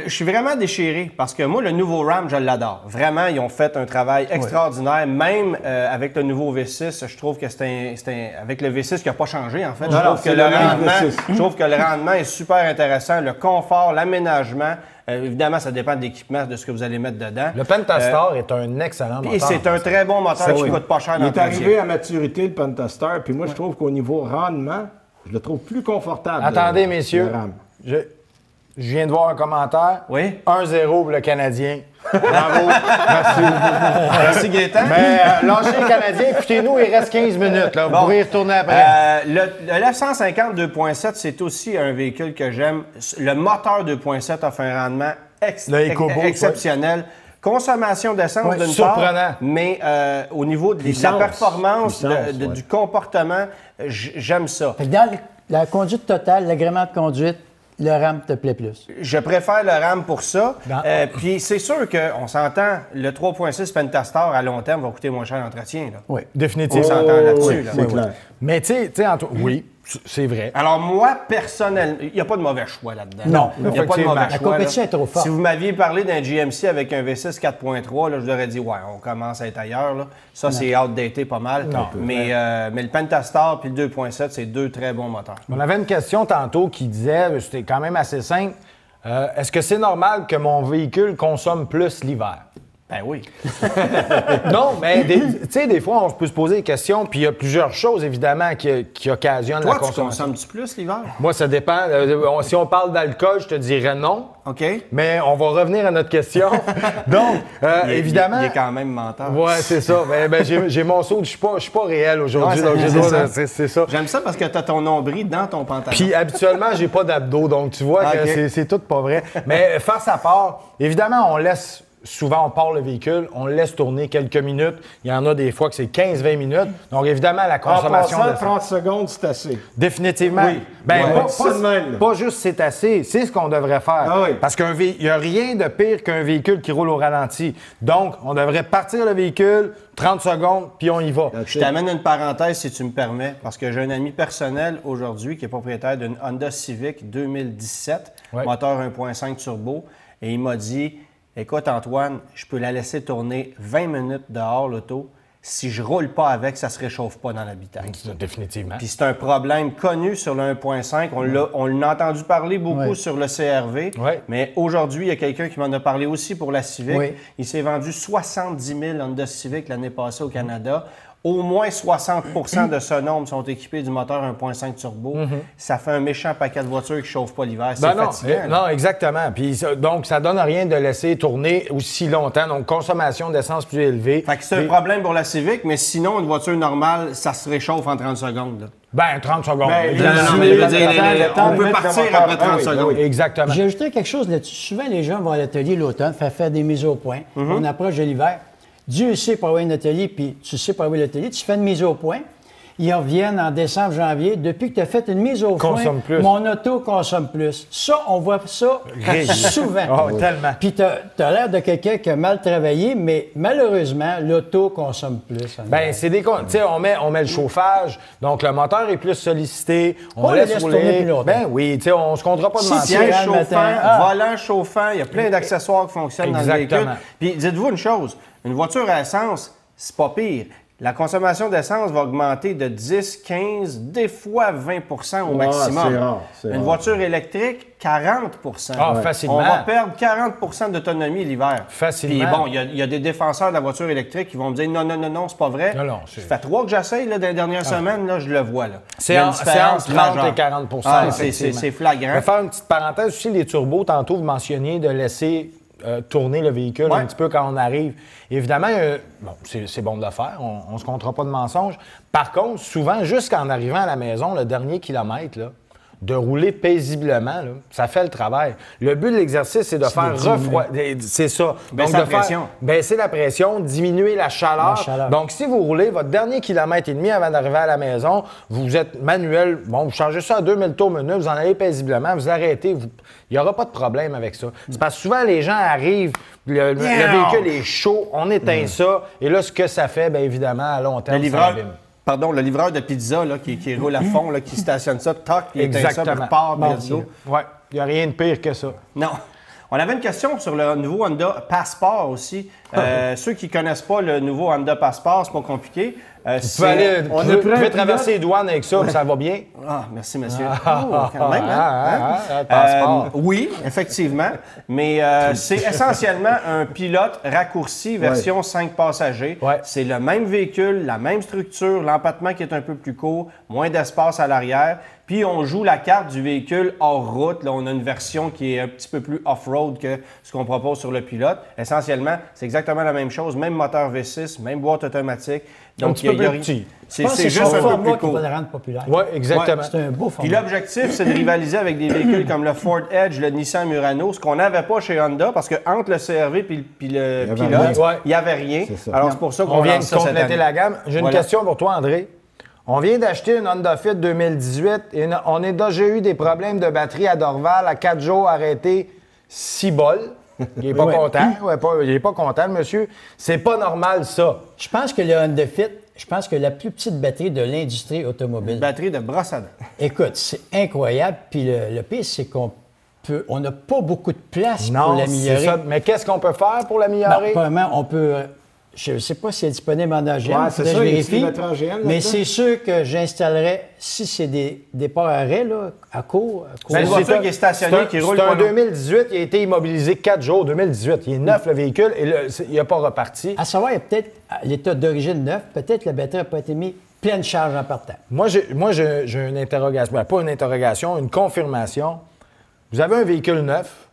Je suis vraiment déchiré parce que moi, le nouveau Ram, je l'adore. Vraiment, ils ont fait un travail extraordinaire. Même avec le nouveau V6, je trouve que avec le V6 qui n'a pas changé, en fait. Je trouve que c'est le le même rendement, V6. je trouve que le rendement est super intéressant. Le confort, l'aménagement. Évidemment, ça dépend de l'équipement, de ce que vous allez mettre dedans. Le Pentastar est un excellent moteur. Et c'est un très bon moteur qui ne coûte pas cher Il est d'entretien. arrivé à maturité, le Pentastar, puis moi, je trouve qu'au niveau rendement, je le trouve plus confortable. Attendez, le messieurs. Ram. Je viens de voir un commentaire. Oui. 1-0 pour le Canadien. Bravo. Merci, Gaétan. Mais lâchez les Canadiens, écoutez-nous, il reste 15 minutes. Là. Vous Bon. pourrez y retourner après. Le F-150 2.7, c'est aussi un véhicule que j'aime. Le moteur 2.7 offre un rendement Le EcoBoost, exceptionnel. Consommation d'essence d'une surprenant. part, mais au niveau de la Puissance. performance, Puissance, ouais. du comportement, j'aime ça. Fait que dans la conduite totale, l'agrément de conduite, le RAM te plaît plus. Je préfère le RAM pour ça. Dans- Puis c'est sûr qu'on s'entend, le 3.6 Pentastar à long terme va coûter moins cher l'entretien. là. Oui. Définitivement. On s'entend là-dessus. là. C'est clair. Mais tu sais, Antoine, oui, c'est vrai. Alors moi, personnellement, il n'y a pas de mauvais choix là-dedans. Non, il n'y a pas de effectivement. mauvais La choix. compétition là. est trop forte. Si vous m'aviez parlé d'un GMC avec un V6 4.3, là, je vous aurais dit, ouais, on commence à être ailleurs. Là. Ça, c'est outdaté pas mal. Non. Mais le Pentastar puis le 2.7, c'est deux très bons moteurs. On avait une question tantôt qui disait, c'était quand même assez simple, Est-ce que c'est normal que mon véhicule consomme plus l'hiver? Ben oui. Non, mais tu sais, des fois, on peut se poser des questions, puis il y a plusieurs choses, évidemment, qui occasionnent Toi, la tu consommation. consommes-tu plus l'hiver? Moi, ça dépend. Si on parle d'alcool, je te dirais non. OK. Mais on va revenir à notre question. Donc, évidemment... Il est quand même menteur. Ouais, c'est ça. Ben, j'ai mon saut. Je suis pas réel aujourd'hui. Ouais, c'est ça. J'aime ça parce que tu as ton nombril dans ton pantalon. Puis habituellement, j'ai pas d'abdos. Donc, tu vois que c'est tout pas vrai. Mais face à part, évidemment, on laisse... Souvent, on part le véhicule, on le laisse tourner quelques minutes. Il y en a des fois que c'est 15-20 minutes. Donc, évidemment, la consommation en de... passant, 30 secondes, c'est assez. Définitivement. Oui. Ben, Ouais, pas juste c'est assez, c'est ce qu'on devrait faire. Ah oui. Parce qu'il n'y a rien de pire qu'un véhicule qui roule au ralenti. Donc, on devrait partir le véhicule, 30 secondes, puis on y va. Je t'amène une parenthèse, si tu me permets, parce que j'ai un ami personnel aujourd'hui qui est propriétaire d'une Honda Civic 2017, moteur 1.5 turbo, et il m'a dit... Écoute, Antoine, je peux la laisser tourner 20 minutes dehors, l'auto. Si je roule pas avec, ça se réchauffe pas dans l'habitacle. Définitivement. Puis c'est un problème connu sur le 1.5. On l'a entendu parler beaucoup sur le CR-V. Mais aujourd'hui, il y a quelqu'un qui m'en a parlé aussi pour la Civic. Oui. Il s'est vendu 70 000 Honda Civic l'année passée au Canada. Au moins 60 de ce nombre sont équipés du moteur 1.5 turbo. Ça fait un méchant paquet de voitures qui ne chauffent pas l'hiver. C'est fatigant. Non, exactement. Puis, donc, ça donne rien de laisser tourner aussi longtemps. Donc, consommation d'essence plus élevée. Fait que c'est un problème pour la Civic, mais sinon, une voiture normale, ça se réchauffe en 30 secondes. Là. Ben, 30 secondes. Non, mais je veux dire, on peut partir après 30 secondes. Exactement. J'ai ajouté quelque chose là-dessus. Souvent, les gens vont à l'atelier l'automne, faire des mises au point. On approche de l'hiver. Dieu sait pour avoir un atelier, puis tu sais pour avoir l'atelier, tu fais une mise au point. Ils reviennent en décembre, janvier. Depuis que tu as fait une mise au point, mon auto consomme plus. Ça, on voit ça souvent. Oh, tellement. Puis tu as l'air de quelqu'un qui a mal travaillé, mais malheureusement, l'auto consomme plus. Bien, c'est des... Tu sais, on met le chauffage, donc le moteur est plus sollicité. On laisse laisse tourner rouler. plus longtemps. Ben oui, tu sais, on se comptera pas de mentir. Siège chauffant, volant chauffant, il y a plein d'accessoires qui fonctionnent dans le véhicule. Puis dites-vous une chose, une voiture à essence, c'est pas pire. La consommation d'essence va augmenter de 10, 15, des fois 20 au maximum. C'est Une voiture électrique, 40 facilement. On va perdre 40 d'autonomie l'hiver. Facilement. Puis bon, il y a des défenseurs de la voiture électrique qui vont me dire non, c'est pas vrai. Non, ça fait 3 que j'essaye dans les dernières semaines, là, je le vois. Là. C'est entre 30 et 40 c'est flagrant. Je vais faire une petite parenthèse aussi, les turbos. Tantôt, vous mentionniez de laisser tourner le véhicule un petit peu quand on arrive. Évidemment, c'est bon de le faire, on ne se comptera pas de mensonges. Par contre, souvent, jusqu'en arrivant à la maison, le dernier kilomètre, là, de rouler paisiblement, là, ça fait le travail. Le but de l'exercice, c'est de faire refroidir. C'est ça. Baisser la pression. Baisser la pression, diminuer la chaleur. Donc, si vous roulez votre dernier kilomètre et demi avant d'arriver à la maison, vous êtes manuel, vous changez ça à 2000 tours minute, vous en allez paisiblement, vous arrêtez, il n'y aura pas de problème avec ça. C'est parce que souvent, les gens arrivent, le véhicule est chaud, on éteint ça, et là, ce que ça fait, bien évidemment, à long terme, ça abîme. Pardon, le livreur de pizza là, qui roule à fond, là, qui stationne ça, toc, il éteint ça, puis repart, Oui, il n'y a rien de pire que ça. Non. On avait une question sur le nouveau Honda Passport aussi. Ceux qui ne connaissent pas le nouveau Honda Passport, c'est pas compliqué. On peut traverser les douanes avec ça, ça va bien. Ah, merci, monsieur. Quand même, hein? Oui, effectivement. Mais c'est essentiellement un pilote raccourci version 5 passagers. C'est le même véhicule, la même structure, l'empattement qui est un peu plus court, moins d'espace à l'arrière. Puis on joue la carte du véhicule hors route. Là, on a une version qui est un petit peu plus off-road que ce qu'on propose sur le pilote. Essentiellement, c'est exactement la même chose. Même moteur V6, même boîte automatique. Donc, un petit peu plus petit. C'est juste un peu plus court. Qui va le rendre populaire. Oui, exactement. C'est un beau format. Puis l'objectif, c'est de rivaliser avec des véhicules comme le Ford Edge, le Nissan Murano, ce qu'on n'avait pas chez Honda, parce qu'entre le CR-V et le pilote, il n'y avait rien. Alors, c'est pour ça qu'on vient de compléter la gamme. J'ai une question pour toi, André. On vient d'acheter une Honda Fit 2018 et on a déjà eu des problèmes de batterie à Dorval, à 4 jours arrêté, 6 bols. Il n'est pas content. Il n'est pas content, le monsieur. C'est pas normal, ça. Je pense que le Honda Fit, la plus petite batterie de l'industrie automobile. Une batterie de brosse à dents. Écoute, c'est incroyable. Puis le pire, c'est on n'a pas beaucoup de place pour l'améliorer. Mais qu'est-ce qu'on peut faire pour l'améliorer? Premièrement, on peut Je ne sais pas si elle est disponible en AGM. Ouais, c'est ça, je il vérifie. est mettre en GM Mais là-dedans. c'est sûr que j'installerais, si c'est des départs arrêts, là, à court. C'est une voiture qui est stationnée, qui roule C'est pas un long. 2018, il a été immobilisé 4 jours, 2018. Il est neuf, le véhicule, et il n'a pas reparti. À savoir, il y a peut-être à l'état d'origine neuf, peut-être la batterie n'a pas été mise pleine charge en partant. Moi, j'ai une interrogation. Ben, pas une interrogation, une confirmation. Vous avez un véhicule neuf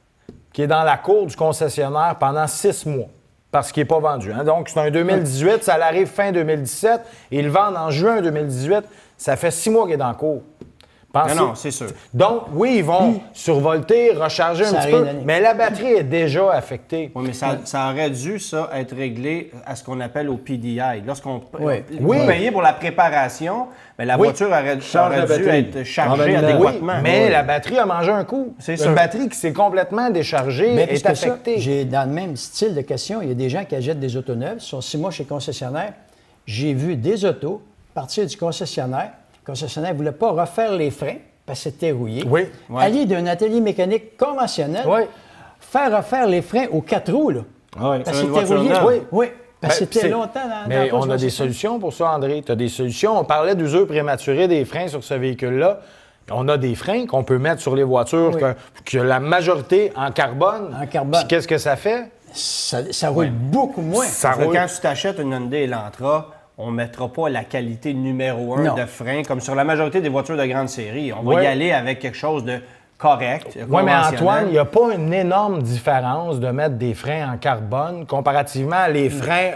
qui est dans la cour du concessionnaire pendant 6 mois parce qu'il n'est pas vendu. Hein? Donc, c'est un 2018, ça arrive fin 2017 et ils le vendent en juin 2018. Ça fait 6 mois qu'il est dans la cour. Pensez- Non, c'est sûr. Donc, oui, ils vont survolter, recharger un Ça petit arrive peu, l'année. mais la batterie est déjà affectée. Oui, mais ça aurait dû, ça, être réglé à ce qu'on appelle au PDI. Lorsqu'on Oui. vous Oui. payez pour la préparation, mais la Oui. voiture aurait Charge la dû batterie. être chargée Oui, adéquatement. mais la batterie a mangé un coup. C'est Une sûr. batterie qui s'est complètement déchargée Mais est puisque ça, affectée. j'ai dans le même style de question, il y a des gens qui achètent des autos neuves, ils sont 6 mois chez le concessionnaire. J'ai vu des autos partir du concessionnaire. Le concessionnaire ne voulait pas refaire les freins parce que c'était rouillé. Oui. Aller d'un atelier mécanique conventionnel, Oui. faire refaire les freins aux 4 roues, là. Oui. Parce Sur que une c'était voiture rouillé. neuve. Oui, oui. Parce que Ben, c'était c'est- longtemps dans Mais la cour on du a des concessionnaire. solutions pour ça, André. Tu as des solutions. On parlait d'usure prématurée des freins sur ce véhicule-là. On a des freins qu'on peut mettre sur les voitures, Oui. que la majorité en carbone. En carbone. Puis qu'est-ce que ça fait? Ça roule beaucoup moins. Ça Parce que roule. quand tu t'achètes une Hyundai Elantra, on ne mettra pas la qualité numéro 1 Non. de frein comme sur la majorité des voitures de grande série. On va Ouais. y aller avec quelque chose de correct. Oui, mais conventionnel. Antoine, il n'y a pas une énorme différence de mettre des freins en carbone comparativement à les freins,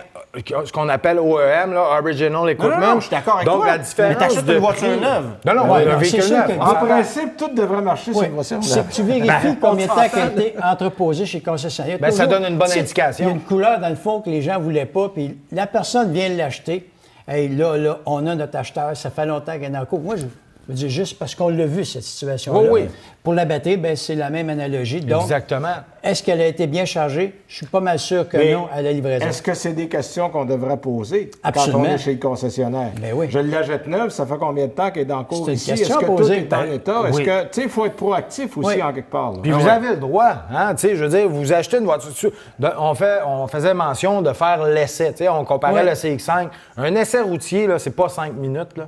ce qu'on appelle OEM, là, Original Equipment. Non, je suis d'accord avec Donc, toi. la différence Mais t'achètes de une voiture prix- neuve. Non, non, Ouais, un non, véhicule c'est sûr neuf. que- On En s'entend. principe, tout devrait marcher sur Oui. une voiture C'est neuve. que tu vérifies combien de temps qu'elle a été entreposée chez le concessionnaire. Ben, ça Toujours, donne une bonne tu sais, indication. Il y a une couleur, dans le fond, que les gens ne voulaient pas, puis la personne vient l'acheter. Hey, là, on a notre acheteur, ça fait longtemps qu'elle est en cours. Moi, je veux dire, juste parce qu'on l'a vu, cette situation-là. Oui, oui. Pour la batterie, ben, c'est la même analogie. Donc, Exactement. est-ce qu'elle a été bien chargée? Je suis pas mal sûr que Mais non à la livraison. Est-ce que c'est des questions qu'on devrait poser Absolument. quand on est chez le concessionnaire? Ben oui. Je l'achète neuve, ça fait combien de temps qu'elle est dans le cours C'est une ici? question Est-ce que à tout poser. est en Ben, état? Est-ce oui. que, tu sais, il faut être proactif aussi Oui. en quelque part. là. Puis vous avez le droit, hein, tu sais, je veux dire, vous achetez une voiture. On faisait mention de faire l'essai, tu sais, on comparait Oui. le CX5. Un essai routier, là, c'est pas 5 minutes, là.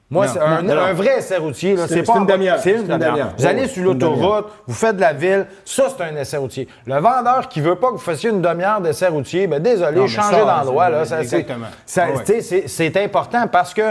Moi, Non, c'est non. un vrai essai routier, là, C'est pas une demi-heure. C'est une C'est une demi-heure. demi-heure. Vous allez Oui, sur c'est une l'autoroute, vous faites de la ville, ça, c'est un essai routier. Le vendeur qui veut pas que vous fassiez une demi-heure d'essai routier, bien, désolé, Non, mais changez ça, d'endroit, c'est- là. Ça, c'est- exactement. ça, Ouais. tu sais, c'est important parce que...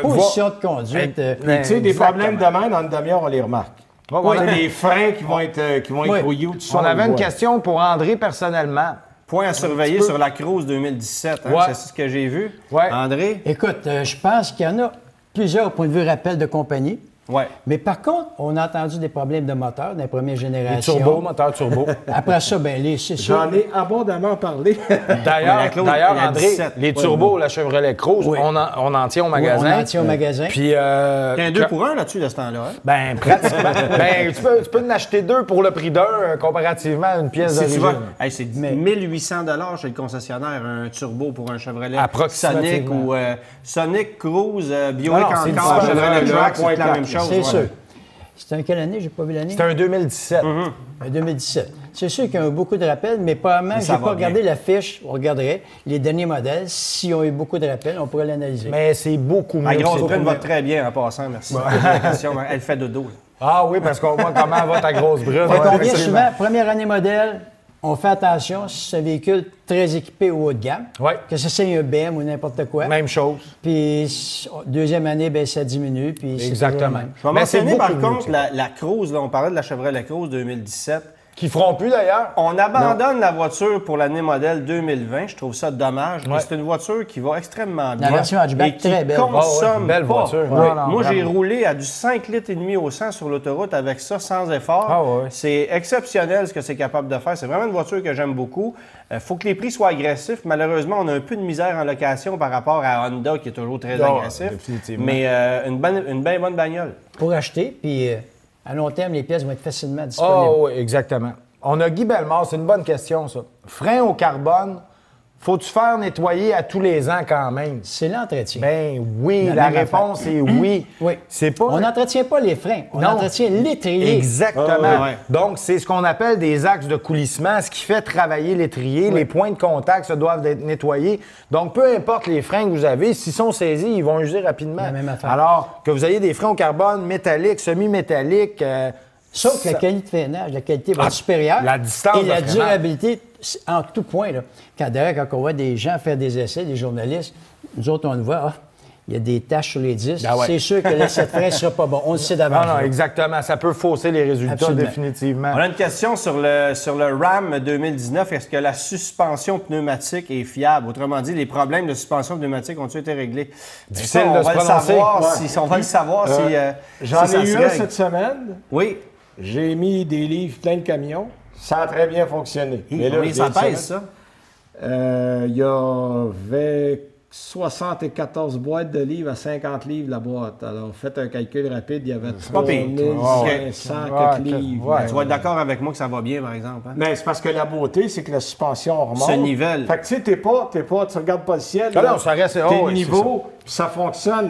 Position de conduite. Tu sais, des problèmes de main, dans une demi-heure, on les remarque. Ouais, Tu sais, ouais. les freins qui vont être Oui. rouillés ou tout ça. On avait le une voit. question pour André personnellement. Point à surveiller sur la Cruise 2017. Hein, Ouais. C'est ce que j'ai vu. Ouais. André? Écoute, je pense qu'il y en a plusieurs au point de vue rappel de compagnie. Oui. Mais par contre, on a entendu des problèmes de moteur dans les premières générations. Turbo, moteur turbo. Après ça, ben c'est sûr. J'en ai abondamment parlé. D'ailleurs, la Claude, d'ailleurs, il y a André, 17. les turbos, la Chevrolet Cruze, Oui. on en tient au Oui, magasin. on en tient au magasin. Puis, Il y a un 2 pour 1 là-dessus de ce temps-là. Hein? ben, pratiquement. Ben, tu peux en acheter 2 pour le prix d'un, comparativement à une pièce Si tu d'origine. vas, hey, c'est 1800 chez le concessionnaire, un turbo pour un Chevrolet Approximativement. Sonic ou Sonic Cruise, Buick Non, c'est encore, différent. Chevrolet Le Trax, c'est la 1.4, même chose. C'est ouais. sûr. C'était en quelle année? J'ai pas vu l'année. C'est un 2017. En 2017. C'est sûr qu'il y a eu beaucoup de rappels, mais probablement, Mais je ça n'ai va pas regardé bien. la fiche. On regarderait les derniers modèles. S'ils ont eu beaucoup de rappels, on pourrait l'analyser. Mais c'est beaucoup mieux. La que grosse c'est- brune va très bien en passant, merci. La question, elle fait dodo. là. Ah oui, parce qu'on voit comment va ta grosse brune. Fait qu'on Ouais, vient absolument. souvent, première année modèle, on fait attention si c'est un véhicule très équipé ou haut de gamme. Ouais. Que ce soit un BM ou n'importe quoi. Même chose. Puis deuxième année, ben, ça diminue. Puis c'est Exactement. toujours le même. Je vais Mais c'est mentionner par beaucoup mieux contre que ça. la Cruise, là, on parlait de la Chevrolet Cruise 2017. Qui feront plus d'ailleurs. On abandonne la voiture pour l'année modèle 2020. Je trouve ça dommage. Ouais. C'est une voiture qui va extrêmement bien. version hatchback, et qui très belle. consomme Ah ouais, belle pas. voiture. Oui. Non, non, Moi, j'ai bravo. roulé à du 5,5 litres au 100 sur l'autoroute avec ça sans effort. Ah ouais. C'est exceptionnel ce que c'est capable de faire. C'est vraiment une voiture que j'aime beaucoup. Il faut que les prix soient agressifs. Malheureusement, on a un peu de misère en location par rapport à Honda qui est toujours très Ah, agressif. définitivement. Mais une bien bonne bagnole. Pour acheter, puis à long terme, les pièces vont être facilement disponibles. Ah oui, exactement. On a Guy Bellemare, c'est une bonne question, ça. Frein au carbone, faut-tu faire nettoyer à tous les ans quand même? C'est l'entretien. Ben oui, La la même réponse est oui. Oui. C'est pas... On n'entretient pas les freins, on Non. entretient l'étrier. Exactement. ouais. Donc, c'est ce qu'on appelle des axes de coulissement, ce qui fait travailler l'étrier. Les points de contact se doivent être nettoyés. Donc, peu importe les freins que vous avez, s'ils sont saisis, ils vont user rapidement. La même affaire. Alors, que vous ayez des freins au carbone métalliques, semi-métalliques... Sauf que la qualité de freinage, la qualité va être supérieure. la distance et la de freinage. durabilité, en tout point. Là. Quand on voit des gens faire des essais, des journalistes, nous autres, on le voit, il y a des taches sur les disques. Ben ouais. C'est sûr que l'essai de frein ne sera pas bon. On le sait d'avance. Non, là. exactement. Ça peut fausser les résultats, Absolument. définitivement. On a une question sur le RAM 2019. Est-ce que la suspension pneumatique est fiable? Autrement dit, les problèmes de suspension pneumatique ont-ils été réglés? Difficile Ça, de se prononcer. on va le savoir si J'en si ça ai se eu un règle. cette semaine. Oui. J'ai mis des livres plein de camions. Ça a très bien fonctionné. Mais là, ça je viens de pèse, ça? Il y avait 74 boîtes de livres à 50 livres la boîte. Alors, faites un calcul rapide, il y avait pas pire. 3500 quelques livres. Ouais. Tu vas être d'accord avec moi que ça va bien, par exemple. Hein? Mais c'est parce que la beauté, c'est que la suspension remonte. Se nivelle. Fait que tu sais, tu regardes pas le ciel. Non, là. non, ça reste- T'es oh, oui, niveau, puis ça fonctionne.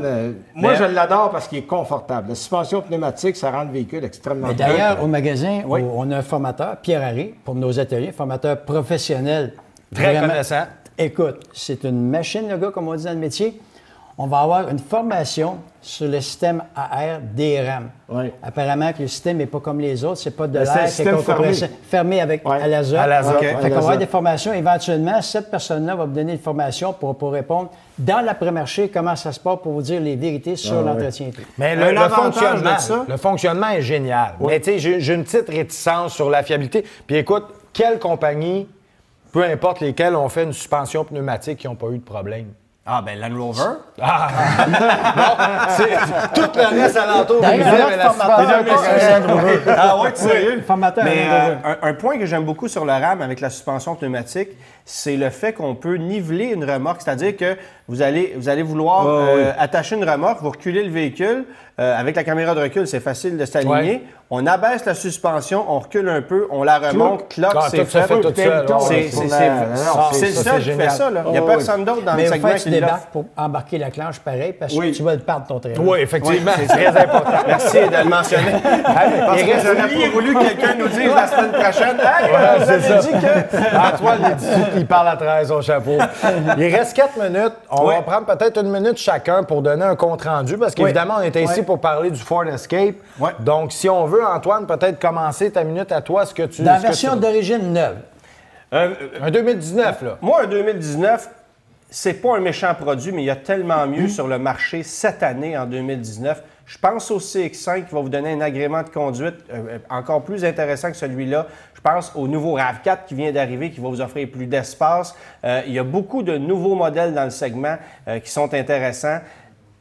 Moi, Mais- je l'adore parce qu'il est confortable. La suspension pneumatique, ça rend le véhicule extrêmement Mais d'ailleurs, au magasin, on a un formateur, Pierre Harry, pour nos ateliers, formateur professionnel. Très Vraiment. connaissant. Écoute, c'est une machine, le gars, comme on dit dans le métier. On va avoir une formation sur le système AR DRAM. Oui. Apparemment que le système n'est pas comme les autres, c'est pas de Mais c'est un l'air système fermé avec Ouais. à l'azote. À l'azote. OK. Fait À qu'on va avoir l'azote. des formations. Éventuellement, cette personne-là va vous donner une formation pour répondre dans l'après-marché comment ça se passe pour vous dire les vérités sur l'entretien et tout. Mais Un avantage fonctionnement, de ça? le fonctionnement est génial. Mais tu sais, j'ai une petite réticence sur la fiabilité. Puis écoute, quelle compagnie, peu importe lesquelles, ont fait une suspension pneumatique qui n'ont pas eu de problème? Ah, ben Land Rover. C'est toute le reste alentour. D'ailleurs, vous notre avez la formateur, suspension. Ah ouais, tu sérieux? Formateur Mais Land Rover. un point que j'aime beaucoup sur le RAM avec la suspension pneumatique, c'est le fait qu'on peut niveler une remorque. C'est-à-dire que vous allez vouloir attacher une remorque, vous reculez le véhicule. Avec la caméra de recul, c'est facile de s'aligner. Ouais. On abaisse la suspension, on recule un peu, on la remonte, cloc, Ah, c'est tout ça fait. fait tout seul. C'est le seul qui fait ça. Là. Il n'y a personne d'autre dans Mais le il segment faut que tu qui l'offre. débarques pour embarquer la clanche pareil parce que Oui. tu vas le perdre ton train. Oui, effectivement, Oui, c'est très important. Merci de le mentionner. Parce Il que reste- j'aurais pas voulu que quelqu'un nous dise la semaine prochaine. Hey, Ouais, vous c'est avez ça. dit que. Antoine, il dit qu'il parle à travers son chapeau. Il reste 4 minutes. On Oui. va prendre peut-être 1 minute chacun pour donner un compte-rendu parce qu'évidemment, on était ici pour parler du Ford Escape. Oui. Donc, si on veut, Antoine, peut-être commencer ta minute à toi, ce que tu... Dans la ce que version tu- d'origine neuve. Un 2019, là. Moi, un 2019, c'est pas un méchant produit, mais il y a tellement mieux sur le marché cette année, en 2019. Je pense au CX-5 qui va vous donner un agrément de conduite encore plus intéressant que celui-là. Je pense au nouveau RAV4 qui vient d'arriver, qui va vous offrir plus d'espace. Il y a beaucoup de nouveaux modèles dans le segment qui sont intéressants.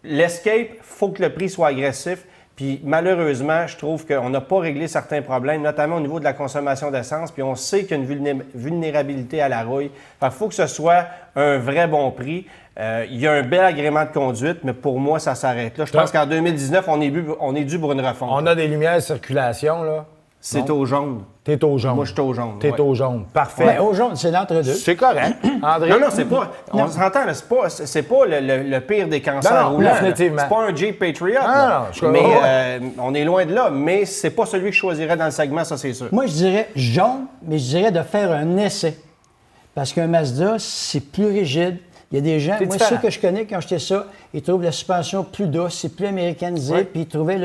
L'Escape, il faut que le prix soit agressif. Puis malheureusement, je trouve qu'on n'a pas réglé certains problèmes, notamment au niveau de la consommation d'essence. Puis on sait qu'il y a une vulnérabilité à la rouille. Il faut que ce soit un vrai bon prix. Il y a un bel agrément de conduite, mais pour moi, ça s'arrête là. Je pense qu'en 2019, on est dû pour une refonte. On a des lumières de circulation, là. C'est au jaune. T'es au jaune. Moi, je suis au jaune. T'es ouais. au jaune. Parfait. Ouais, au jaune, c'est l'entre-deux. C'est correct. André? Non, c'est pas. On s'entend, là, c'est pas le pire des cancers Non, non, roulants. là. définitivement. C'est pas un Jeep Patriot. Non, là. non, je mais comprends. on est loin de là. Mais c'est pas celui que je choisirais dans le segment, ça, c'est sûr. Moi, je dirais jaune, mais je dirais de faire un essai. Parce qu'un Mazda, c'est plus rigide. Il y a des gens, C'est moi, différent. ceux que je connais qui ont acheté ça, ils trouvent la suspension plus douce, c'est plus américanisé, Ouais. puis ils trouvaient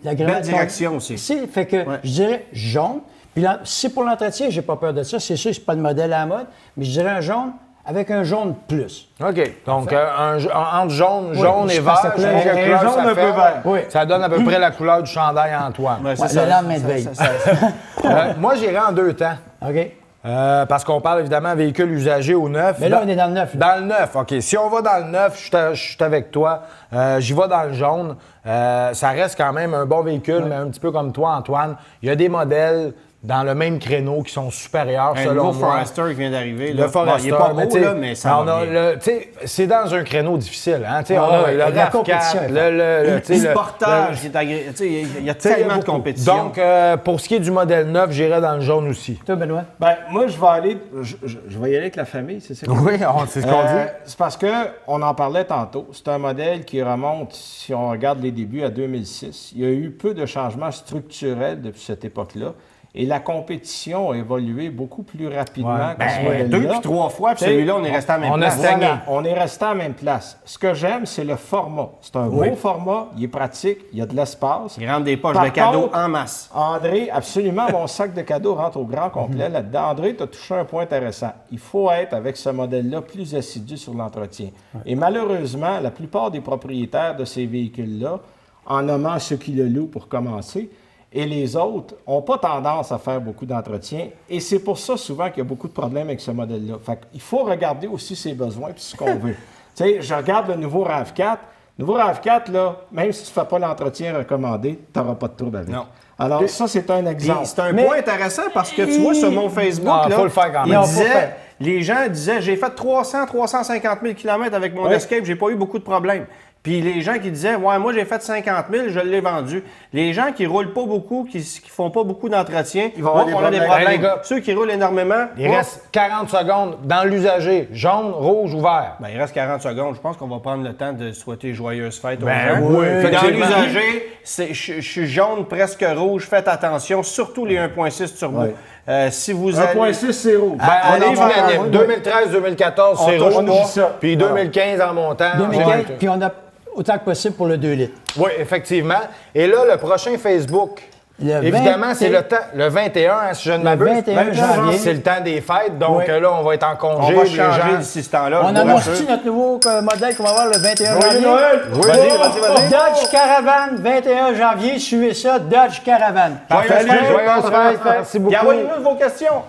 l'agrément. Belle direction aussi. Fait que je dirais jaune. Puis là, si pour l'entretien, j'ai pas peur de ça. C'est sûr que c'est pas le modèle à la mode, mais je dirais un jaune avec un jaune plus. OK. Donc, entre jaune et je vert, pense que je la sais couleur- pas quelle couleur jaune ça un peu fait. vert. Oui. Ça donne à peu près la couleur du chandail à Antoine. Ouais, c'est Ouais, ça. le lendemain de veille. Moi, j'irai en 2 temps. OK? Parce qu'on parle évidemment véhicule usagé ou neuf. Mais là, on est dans le neuf, là. Dans le neuf, OK. Si on va dans le neuf, je suis avec toi. J'y vais dans le jaune. Ça reste quand même un bon véhicule, mais un petit peu comme toi, Antoine. Il y a des modèles dans le même créneau qui sont supérieurs, Un selon nouveau moi. Forester qui vient d'arriver. Le Forester, il n'est pas mais beau, tu sais, là, mais ça va bien. C'est dans un créneau difficile. Hein? On a ouais, le la compétition RAV4, Le portage, qui est agréable. Il y a tellement de compétition. Donc, pour ce qui est du modèle 9, j'irai dans le jaune aussi. Toi, Benoît? Ben, moi, je vais aller. Je vais y aller avec la famille, c'est ça? Oui, c'est ce qu'on dit. C'est parce qu'on en parlait tantôt. C'est un modèle qui remonte, si on regarde les débuts, à 2006. Il y a eu peu de changements structurels depuis cette époque-là. Et la compétition a évolué beaucoup plus rapidement que ce modèle-là. 2 puis 3 fois, puis celui-là, on est resté à la même on a place. stagné. Voilà, on est resté à la même place. Ce que j'aime, c'est le format. C'est un beau format, il est pratique, il y a de l'espace. Il rentre des poches Par de cadeaux contre, en masse. André, absolument, mon sac de cadeaux rentre au grand complet là-dedans. André, tu as touché un point intéressant. Il faut être, avec ce modèle-là, plus assidu sur l'entretien. Et malheureusement, la plupart des propriétaires de ces véhicules-là, en nommant ceux qui le louent pour commencer, et les autres n'ont pas tendance à faire beaucoup d'entretien. Et c'est pour ça souvent qu'il y a beaucoup de problèmes avec ce modèle-là. Fait qu'il faut regarder aussi ses besoins et ce qu'on veut. Tu sais, je regarde le nouveau RAV4. Le nouveau RAV4, là, même si tu ne fais pas l'entretien recommandé, tu n'auras pas de trouble avec. Non. Alors, ça, c'est un exemple. C'est un point intéressant parce que tu vois, sur mon Facebook, Ah, là, faut le faire quand même. les gens disaient, j'ai fait 350 000 km avec mon Escape, j'ai pas eu beaucoup de problèmes. Puis les gens qui disaient, ouais, moi j'ai fait 50 000, je l'ai vendu. Les gens qui roulent pas beaucoup, qui font pas beaucoup d'entretien, Ils vont avoir des on a des problèmes. problèmes. Hey, les gars. Ceux qui roulent énormément, Il reste 40 secondes dans l'usager. Jaune, rouge ou vert. ben, il reste 40 secondes. Je pense qu'on va prendre le temps de souhaiter joyeuses fêtes aux Ben gens. oui, Puis dans effectivement. l'usager, je suis jaune, presque rouge. Faites attention, surtout les 1.6 turbo. Ouais. Si vous allez... 1.6, c'est rouge. Ben, on allez est vers- unanime. 2013-2014, c'est touche rouge. pas ça. Puis 2015 en montant. 2015, puis on a autant que possible pour le 2 litres. Oui, effectivement. Et là, le prochain Facebook, Le évidemment, 20 c'est le temps, le 21, hein, si je ne m'abuse. 21 janvier. C'est le temps des fêtes, donc Oui. là, on va être en On congé. va les changer gens- d'ici ce temps-là. On je vous annonce rassure. notre nouveau modèle qu'on va avoir le 21 Joyeux janvier? Noël! Vas-y. Dodge Caravan, 21 janvier, suivez ça, Dodge Caravan. Parfait, Joyeuses fêtes. joyeuses fêtes. Merci beaucoup. Puis envoyez-nous vos questions.